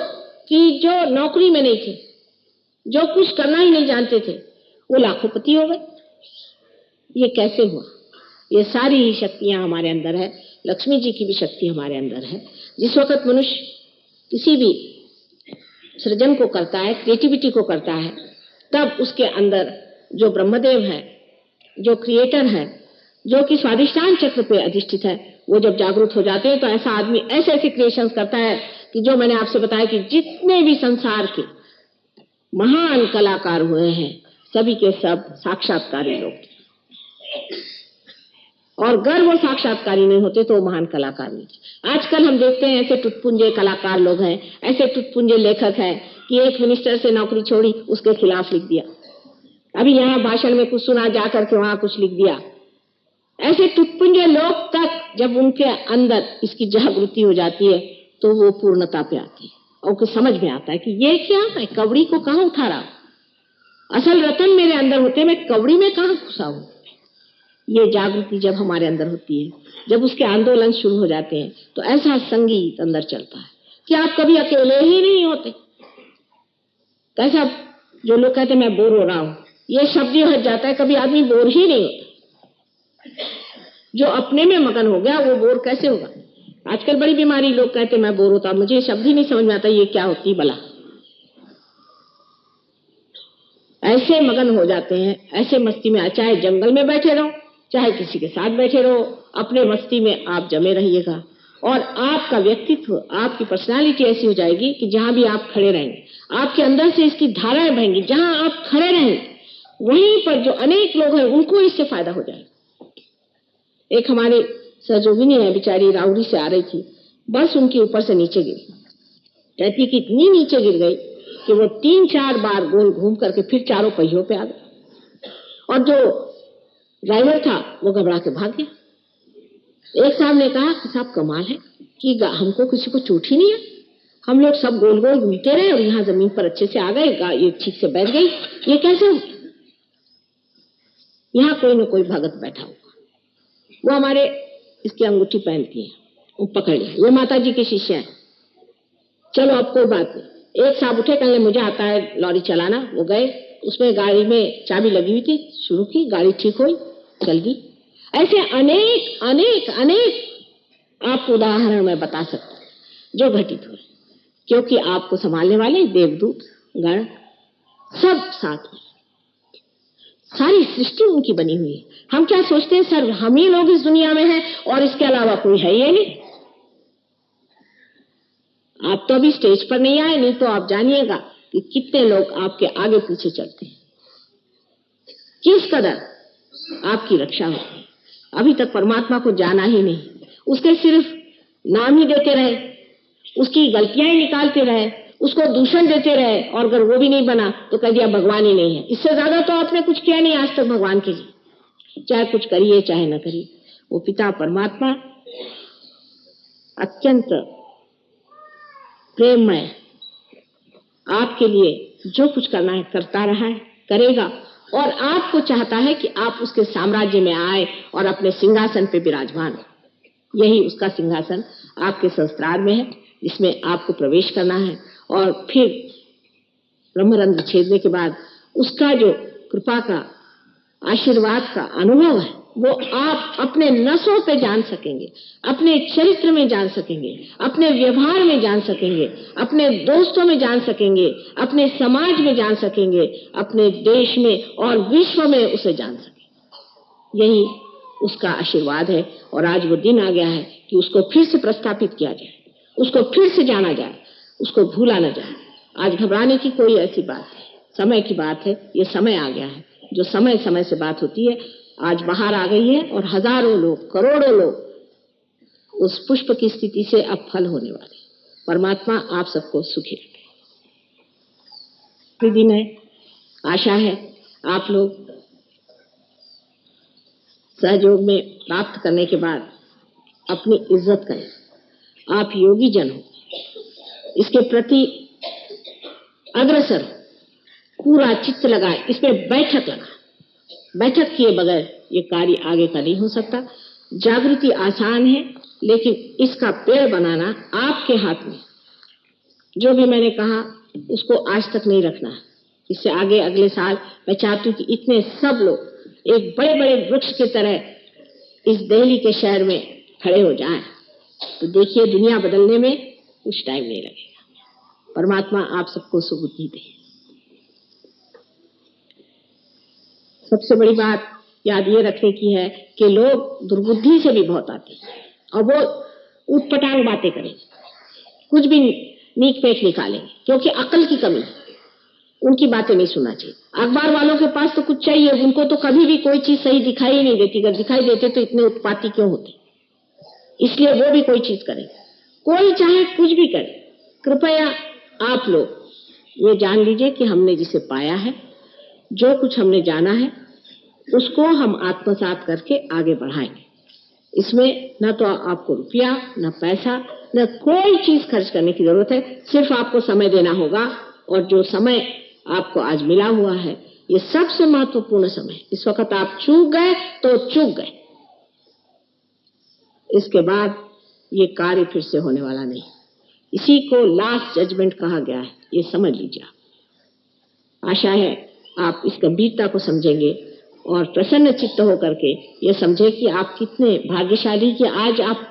Speaker 1: कि जो नौकरी में नहीं थे, जो कुछ करना ही नहीं जानते थे, वो लाखोंपति हो गए। ये कैसे हुआ? ये सारी ही शक्तियां हमारे अंदर है, लक्ष्मी जी की भी शक्ति हमारे अंदर है। जिस वक्त मनुष्य किसी भी सृजन को करता है, क्रिएटिविटी को करता है, तब उसके अंदर जो ब्रह्मदेव है, जो क्रिएटर है, जो कि स्वादिष्टान चक्र पे अधिष्ठित है, वो जब जागरूक हो जाते हैं तो ऐसा आदमी ऐसे ऐसे क्रिएशंस करता है कि जो मैंने आपसे बताया कि जितने भी संसार के महान कलाकार हुए हैं, सभी के सब साक्षात्कारी लोग, और अगर वो साक्षात्कारी नहीं होते तो वो महान कलाकार नहीं। आजकल हम देखते हैं ऐसे टुटपुंजे कलाकार लोग हैं, ऐसे टुटपुंजे लेखक हैं कि एक मिनिस्टर से नौकरी छोड़ी, उसके खिलाफ लिख दिया, अभी यहाँ भाषण में कुछ सुना, जाकर के वहां कुछ लिख दिया। ऐसे टुटपुंजे लोग तक जब उनके अंदर इसकी जागृति हो जाती है तो वो पूर्णता पे आती है और उनको समझ में आता है कि ये क्या है, कवड़ी को कहाँ उठा रहा, असल रतन मेरे अंदर होते, मैं कवड़ी में कहाँ घुसा हूं। ये जागृति जब हमारे अंदर होती है, जब उसके आंदोलन शुरू हो जाते हैं, तो ऐसा संगीत अंदर चलता है कि आप कभी अकेले ही नहीं होते। कैसा जो लोग कहते मैं बोर हो रहा हूं, ये शब्द ही हट जाता है, कभी आदमी बोर ही नहीं होता। जो अपने में मगन हो गया वो बोर कैसे होगा। आजकल बड़ी बीमारी, लोग कहते मैं बोर होता, मुझे शब्द ही नहीं समझ में आता ये क्या होती भला। ऐसे मगन हो जाते हैं, ऐसे मस्ती में, चाहे जंगल में बैठे रहो, चाहे किसी के साथ बैठे रहो, अपने मस्ती में आप जमे रहिएगा और आपका व्यक्तित्व, आपकी पर्सनालिटी ऐसी हो जाएगी कि जहां भी आप खड़े रहेंगे, आपके अंदर से इसकी धाराएं बहेंगी। जहां आप खड़े रहेंगे वहीं पर जो अनेक लोग हैं उनको इससे फायदा हो जाएगा। एक हमारी सहयोगिनी है, बेचारी राउरी से आ रही थी, बस उनके ऊपर से नीचे गिरी, कहती कि इतनी नीचे गिर गई कि वो 3-4 बार गोल घूम करके फिर चारों पहियों पे आ गई और जो ड्राइवर था वो घबरा के भाग गया। एक साहब ने कहा कि साहब कमाल है कि हमको किसी को चोट ही नहीं है, हम लोग सब गोल गोल घूमते रहे और यहाँ जमीन पर अच्छे से आ गए, ये ठीक से बैठ गई, ये कैसे हो? यहाँ कोई न कोई भगत बैठा हुआ, वो हमारे इसकी अंगूठी पहनती है, वो पकड़ लिया, ये माता जी के शिष्य हैं। चलो अब कोई बात नहीं। एक साहब उठे, कहने लगे मुझे आता है लॉरी चलाना। वो गए, उसमें गाड़ी में चाबी लगी हुई थी, शुरू की, गाड़ी ठीक हुई, चल गई। ऐसे अनेक अनेक अनेक आपको उदाहरण मैं बता सकता हूं जो घटित हुए, क्योंकि आपको संभालने वाले देवदूत गण सब साथ में, सारी सृष्टि उनकी बनी हुई है। हम क्या सोचते हैं सर हम ही लोग इस दुनिया में हैं और इसके अलावा कोई है ही नहीं। आप तो अभी स्टेज पर नहीं आए, नहीं तो आप जानिएगा कि कितने लोग आपके आगे पीछे चलते हैं, किस कदर आपकी रक्षा होती है। अभी तक परमात्मा को जाना ही नहीं, उसके सिर्फ नाम ही देते रहे, उसकी गलतियां ही निकालते रहे, उसको दूषण देते रहे, और अगर वो भी नहीं बना तो कह दिया भगवान ही नहीं है। इससे ज्यादा तो आपने कुछ किया नहीं आज तक भगवान के लिए, चाहे कुछ करिए चाहे न करिए। वो पिता परमात्मा अत्यंत प्रेममय, आपके लिए जो कुछ करना है करता रहा है, करेगा, और आपको चाहता है कि आप उसके साम्राज्य में आए और अपने सिंहासन पे विराजमान हो। यही उसका सिंहासन आपके संस्कार में है, जिसमें आपको प्रवेश करना है, और फिर ब्रह्मरंध्र छेदने के बाद उसका जो कृपा का, आशीर्वाद का अनुभव है, वो आप अपने नसों पे जान सकेंगे, अपने चरित्र में जान सकेंगे, अपने व्यवहार में जान सकेंगे, अपने दोस्तों में जान सकेंगे, अपने समाज में जान सकेंगे, अपने देश में और विश्व में उसे जान सकेंगे। यही उसका आशीर्वाद है। और आज वो दिन आ गया है कि उसको फिर से प्रस्थापित किया जाए, उसको फिर से जाना जाए, उसको भूला न जाए। आज घबराने की कोई ऐसी बात नहीं, समय की बात है, ये समय आ गया है। जो समय समय से बात होती है आज बाहर आ गई है, और हजारों लोग, करोड़ों लोग उस पुष्प की स्थिति से अब फल होने वाले। परमात्मा आप सबको सुखी रखे। दिन है, आशा है आप लोग सहयोग में प्राप्त करने के बाद अपनी इज्जत करें। आप योगी जन हो, इसके प्रति अग्रसर हो, पूरा चित्त लगाए, इसमें बैठक लगा। बैठक किए बगैर ये कार्य आगे का नहीं हो सकता। जागृति आसान है, लेकिन इसका पेड़ बनाना आपके हाथ में। जो भी मैंने कहा उसको आज तक नहीं रखना है। इससे आगे अगले साल मैं चाहती हूँ कि इतने सब लोग एक बड़े बड़े वृक्ष की तरह इस दिल्ली के शहर में खड़े हो जाएं, तो देखिए दुनिया बदलने में कुछ टाइम नहीं लगेगा। परमात्मा आप सबको सुबुद्धि दे। सबसे बड़ी बात याद ये रखने की है कि लोग दुर्बुद्धि से भी बहुत आते हैं, और वो उटपटांग बातें करेंगे, कुछ भी नीक पेट निकालेंगे, क्योंकि अकल की कमी है। उनकी बातें नहीं सुनना चाहिए। अखबार वालों के पास तो कुछ चाहिए, उनको तो कभी भी कोई चीज सही दिखाई नहीं देती। अगर दिखाई देते तो इतने उत्पाती क्यों होते? इसलिए वो भी कोई चीज करे, कोई चाहे कुछ भी करे। कृपया आप लोग ये जान लीजिए कि हमने जिसे पाया है, जो कुछ हमने जाना है, उसको हम आत्मसात करके आगे बढ़ाएंगे। इसमें न तो आपको रुपया, न पैसा, न कोई चीज खर्च करने की जरूरत है। सिर्फ आपको समय देना होगा, और जो समय आपको आज मिला हुआ है ये सबसे महत्वपूर्ण समय। इस वक्त आप चूक गए तो चूक गए, इसके बाद ये कार्य फिर से होने वाला नहीं। इसी को लास्ट जजमेंट कहा गया है, ये समझ लीजिए। आशा है आप इस गंभीरता को समझेंगे और प्रसन्न चित्त होकर के ये समझे कि आप कितने भाग्यशाली कि आज आप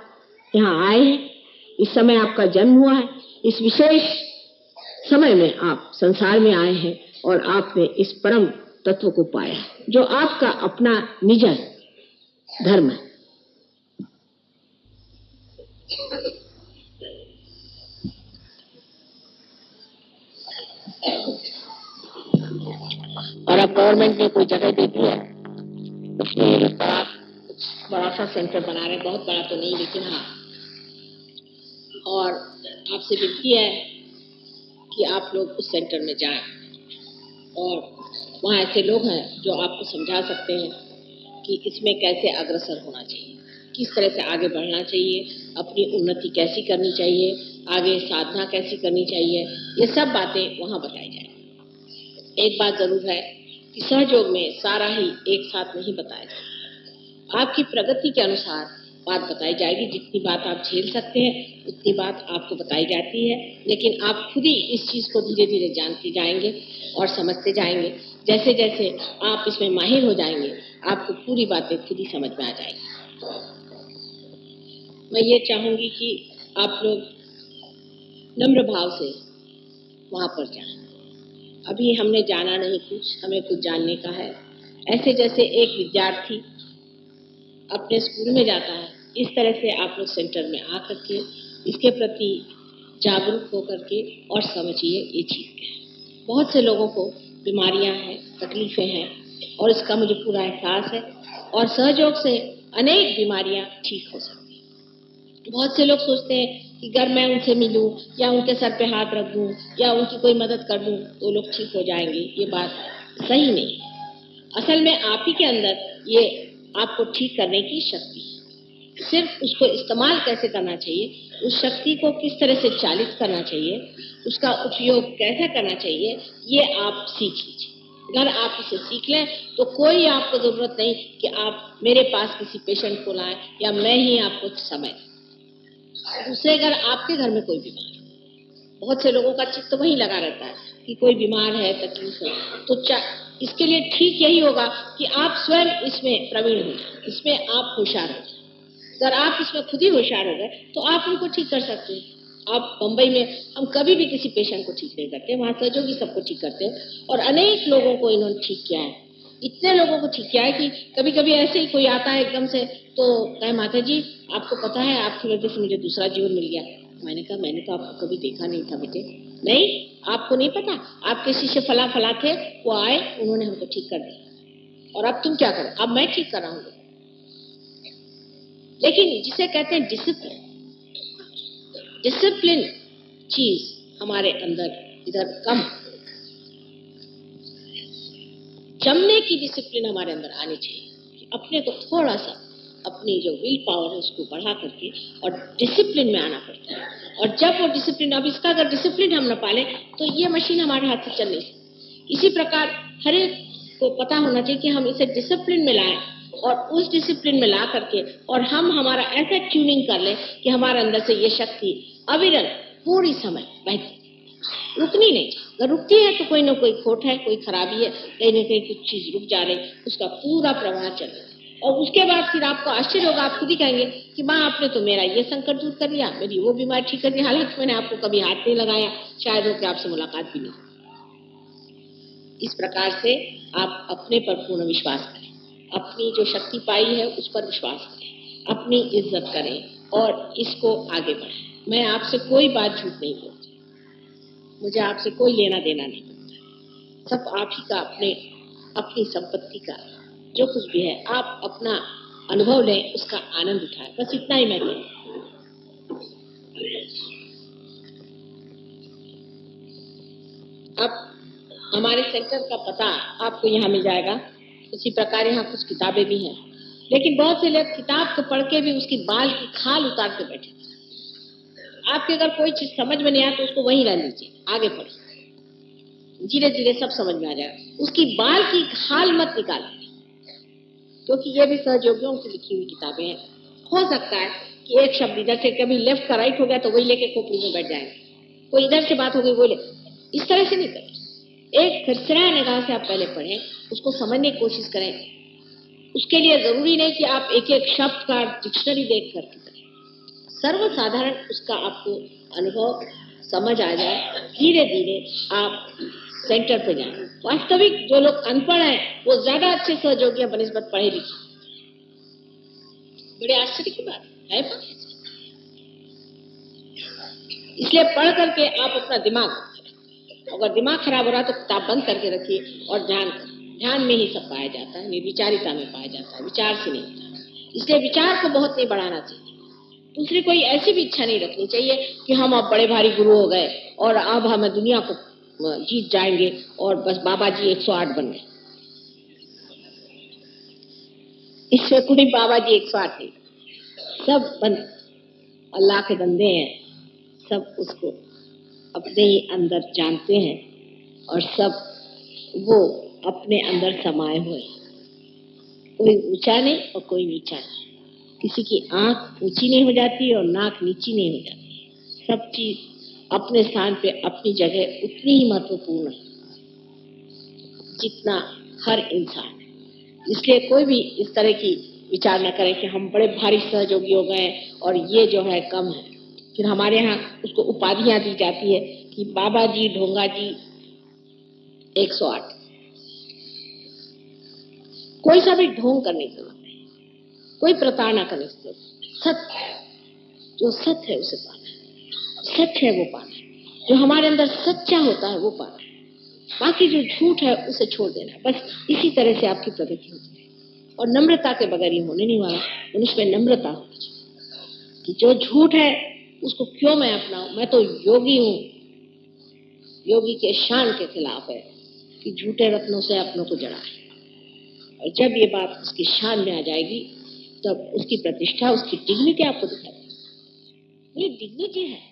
Speaker 1: यहाँ आए हैं। इस समय आपका जन्म हुआ है, इस विशेष समय में आप संसार में आए हैं, और आपने इस परम तत्व को पाया जो आपका अपना निज धर्म है। और अब गवर्नमेंट ने कोई जगह दे दी है, उसमें बड़ा सा सेंटर बना रहे, बहुत बड़ा तो नहीं लेकिन हाँ। और आपसे विनती है कि आप लोग उस सेंटर में जाएं, और वहाँ ऐसे लोग हैं जो आपको समझा सकते हैं कि इसमें कैसे अग्रसर होना चाहिए, किस तरह से आगे बढ़ना चाहिए, अपनी उन्नति कैसी करनी चाहिए, आगे साधना कैसी करनी चाहिए, ये सब बातें वहाँ बताई जाए। एक बात जरूर है कि सहयोग में सारा ही एक साथ नहीं बताया जाए। आपकी प्रगति के अनुसार बात बताई जाएगी। जितनी बात आप झेल सकते हैं उतनी बात आपको बताई जाती है, लेकिन आप खुद ही इस चीज को धीरे धीरे जानते जाएंगे और समझते जाएंगे। जैसे जैसे आप इसमें माहिर हो जाएंगे, आपको पूरी बातें खुद ही समझ में आ जाएगी। मैं ये चाहूंगी कि आप लोग नम्र भाव से वहां पर जाएं। अभी हमने जाना नहीं कुछ, हमें कुछ जानने का है। ऐसे जैसे एक विद्यार्थी अपने स्कूल में जाता है, इस तरह से आप लोग सेंटर में आकर के इसके प्रति जागरूक होकर के और समझिए ये चीज़ क्या है। बहुत से लोगों को बीमारियां हैं, तकलीफें हैं और इसका मुझे पूरा एहसास है और सहयोग से अनेक बीमारियां ठीक हो सकती हैं। बहुत से लोग सोचते हैं कि अगर मैं उनसे मिलूं या उनके सर पे हाथ रख दूं या उनकी कोई मदद कर दूं तो लोग ठीक हो जाएंगे। ये बात सही नहीं है। असल में आप ही के अंदर ये आपको ठीक करने की शक्ति है। सिर्फ उसको इस्तेमाल कैसे करना चाहिए, उस शक्ति को किस तरह से चालित करना चाहिए, उसका उपयोग कैसे करना चाहिए, ये आप सीख लीजिए। अगर आप इसे सीख लें तो कोई आपको जरूरत नहीं कि आप मेरे पास किसी पेशेंट को लाएं या मैं ही आपको समय। दूसरे अगर आपके घर में कोई बीमार है, बहुत से लोगों का चित्त वहीं लगा रहता है कि कोई बीमार है, तकलीफ है, तो इसके लिए ठीक यही होगा कि आप स्वयं इसमें प्रवीण हो, इसमें आप होशियार हो। अगर आप इसमें खुद ही होशियार हो गए तो आप उनको ठीक कर सकते हैं। आप बंबई में हम कभी भी किसी पेशेंट को ठीक नहीं करते, वहां सहयोगी सबको ठीक करते हैं और अनेक लोगों को इन्होंने ठीक किया है। इतने लोगों को ठीक किया है कि कभी कभी ऐसे ही कोई आता है एकदम से तो कहे माता जी आपको पता है आपकी वजह से मुझे दूसरा जीवन मिल गया। मैंने कहा मैंने तो आपको कभी देखा नहीं था बेटे। नहीं, आपको नहीं पता, आपके शिष्य फला फला थे, वो आए, उन्होंने हमको ठीक कर दिया और अब तुम क्या करो, अब मैं ठीक कर रहा हूँ। लेकिन जिसे कहते हैं डिसिप्लिन, डिसिप्लिन चीज हमारे अंदर इधर कम, जमने की डिसिप्लिन हमारे अंदर आनी चाहिए कि अपने को थोड़ा सा अपनी जो विल पावर है उसको बढ़ा करके और डिसिप्लिन में आना पड़ता है। और जब वो डिसिप्लिन, अब इसका अगर डिसिप्लिन हम न पाले तो ये मशीन हमारे हाथ से चल नहीं सकती। इसी प्रकार हर एक को पता होना चाहिए कि हम इसे डिसिप्लिन में लाएं और उस डिसिप्लिन में ला करके और हम हमारा ऐसा ट्यूनिंग कर लें कि हमारे अंदर से ये शक्ति अविरल पूरी समय बहती, रुकनी नहीं। अगर रुकती है तो कोई ना कोई खोट है, कोई खराबी है, कहीं ना कहीं कुछ चीज रुक जा रही, उसका पूरा प्रवाह चल रहा है। और उसके बाद फिर आपको आश्चर्य होगा, आप खुद ही कहेंगे कि माँ आपने तो मेरा ये संकट दूर कर दिया, मेरी वो बीमारी ठीक कर दी, हालांकि मैंने आपको कभी हाथ नहीं लगाया, शायद हो कि आपसे मुलाकात भी नहीं। इस प्रकार से आप अपने पर पूर्ण विश्वास करें, अपनी जो शक्ति पाई है उस पर विश्वास करें, अपनी इज्जत करें और इसको आगे बढ़ाएं। मैं आपसे कोई बात झूठ नहीं बोलती, मुझे आपसे कोई लेना देना नहीं होता, सब आप ही का, अपनी संपत्ति का जो कुछ भी है आप अपना अनुभव लें, उसका आनंद उठाएं, बस इतना ही मैं कहूँ। अब हमारे सेंटर का पता आपको यहाँ मिल जाएगा। उसी प्रकार यहाँ कुछ किताबें भी हैं, लेकिन बहुत से लोग किताब को पढ़ के भी उसकी बाल की खाल उतार के बैठे। आपके अगर कोई चीज समझ में नहीं आया तो उसको वहीं रह लीजिए, आगे पढ़िए, धीरे धीरे सब समझ में आ जाएगा। उसकी बाल की खाल मत निकालिए, क्योंकि ये भी सहयोगियों की लिखी हुई किताबें हैं। हो सकता है कि एक शब्द इधर से कभी लेफ्ट का राइट हो गया तो वही लेके खोपड़ी में बैठ जाएंगे, कोई इधर से बात हो गई वो ले, इस तरह से नहीं करें। एक खरसरा निगाह से आप पहले पढ़ें, उसको समझने की कोशिश करें। उसके लिए जरूरी नहीं कि आप एक एक शब्द का डिक्शनरी देख करके करें, सर्वसाधारण उसका आपको अनुभव समझ आ जाए, धीरे धीरे आप सेंटर पे जाएं। वास्तविक जो लोग अनपढ़ हैं वो ज्यादा अच्छे सहयोगी बनिस्बत पढ़े लिखे। बड़े आश्चर्य की बात है। इसलिए पढ़ करके आप अपना दिमाग, अगर दिमाग खराब हो रहा है तो किताब बंद करके रखिए और ध्यान में ही सब पाया जाता है, निर्विचारिता में पाया जाता है, विचार से नहीं होता। इसलिए विचार को बहुत नहीं बढ़ाना चाहिए। दूसरी कोई ऐसी भी इच्छा नहीं रखनी चाहिए कि हम अब बड़े भारी गुरु हो गए और अब हम दुनिया को जीत जाएंगे और बस बाबा जी 108 बन गए। इसमें कोई बाबा जी 108 नहीं, सब अल्लाह के बंदे हैं, सब उसको अपने ही अंदर जानते हैं और सब वो अपने अंदर समाये हुए, कोई ऊंचा नहीं और कोई नीचा नहीं, किसी की आंख ऊंची नहीं हो जाती और नाक नीची नहीं हो जाती, सब चीज अपने स्थान पे अपनी जगह उतनी ही महत्वपूर्ण है जितना हर इंसान है। इसलिए कोई भी इस तरह की विचार न करें कि हम बड़े भारी सहयोगी हो गए और ये जो है कम है। फिर हमारे यहाँ उसको उपाधियां दी जाती है कि बाबा जी, ढोंगा जी 108। कोई सा भी ढोंग करने की जरूरत नहीं, कोई प्रताड़ना करने की जरूरत, सत्य जो सत्य है उसे पाना है। सच है वो पाना है, जो हमारे अंदर सच्चा होता है वो पाना है, बाकी जो झूठ है उसे छोड़ देना है। बस इसी तरह से आपकी प्रगति होती है। और नम्रता के बगैर ये होने नहीं वाला। मनुष्य में नम्रता होनी चाहिए कि जो झूठ है उसको क्यों मैं अपनाऊं, मैं तो योगी हूं। योगी के शान के खिलाफ है कि झूठे रत्नों से अपनों को जड़ा है। और जब ये बात उसकी शान में आ जाएगी तब उसकी प्रतिष्ठा, उसकी डिग्निटी आपको दिखाई देगी। ये डिग्निटी है।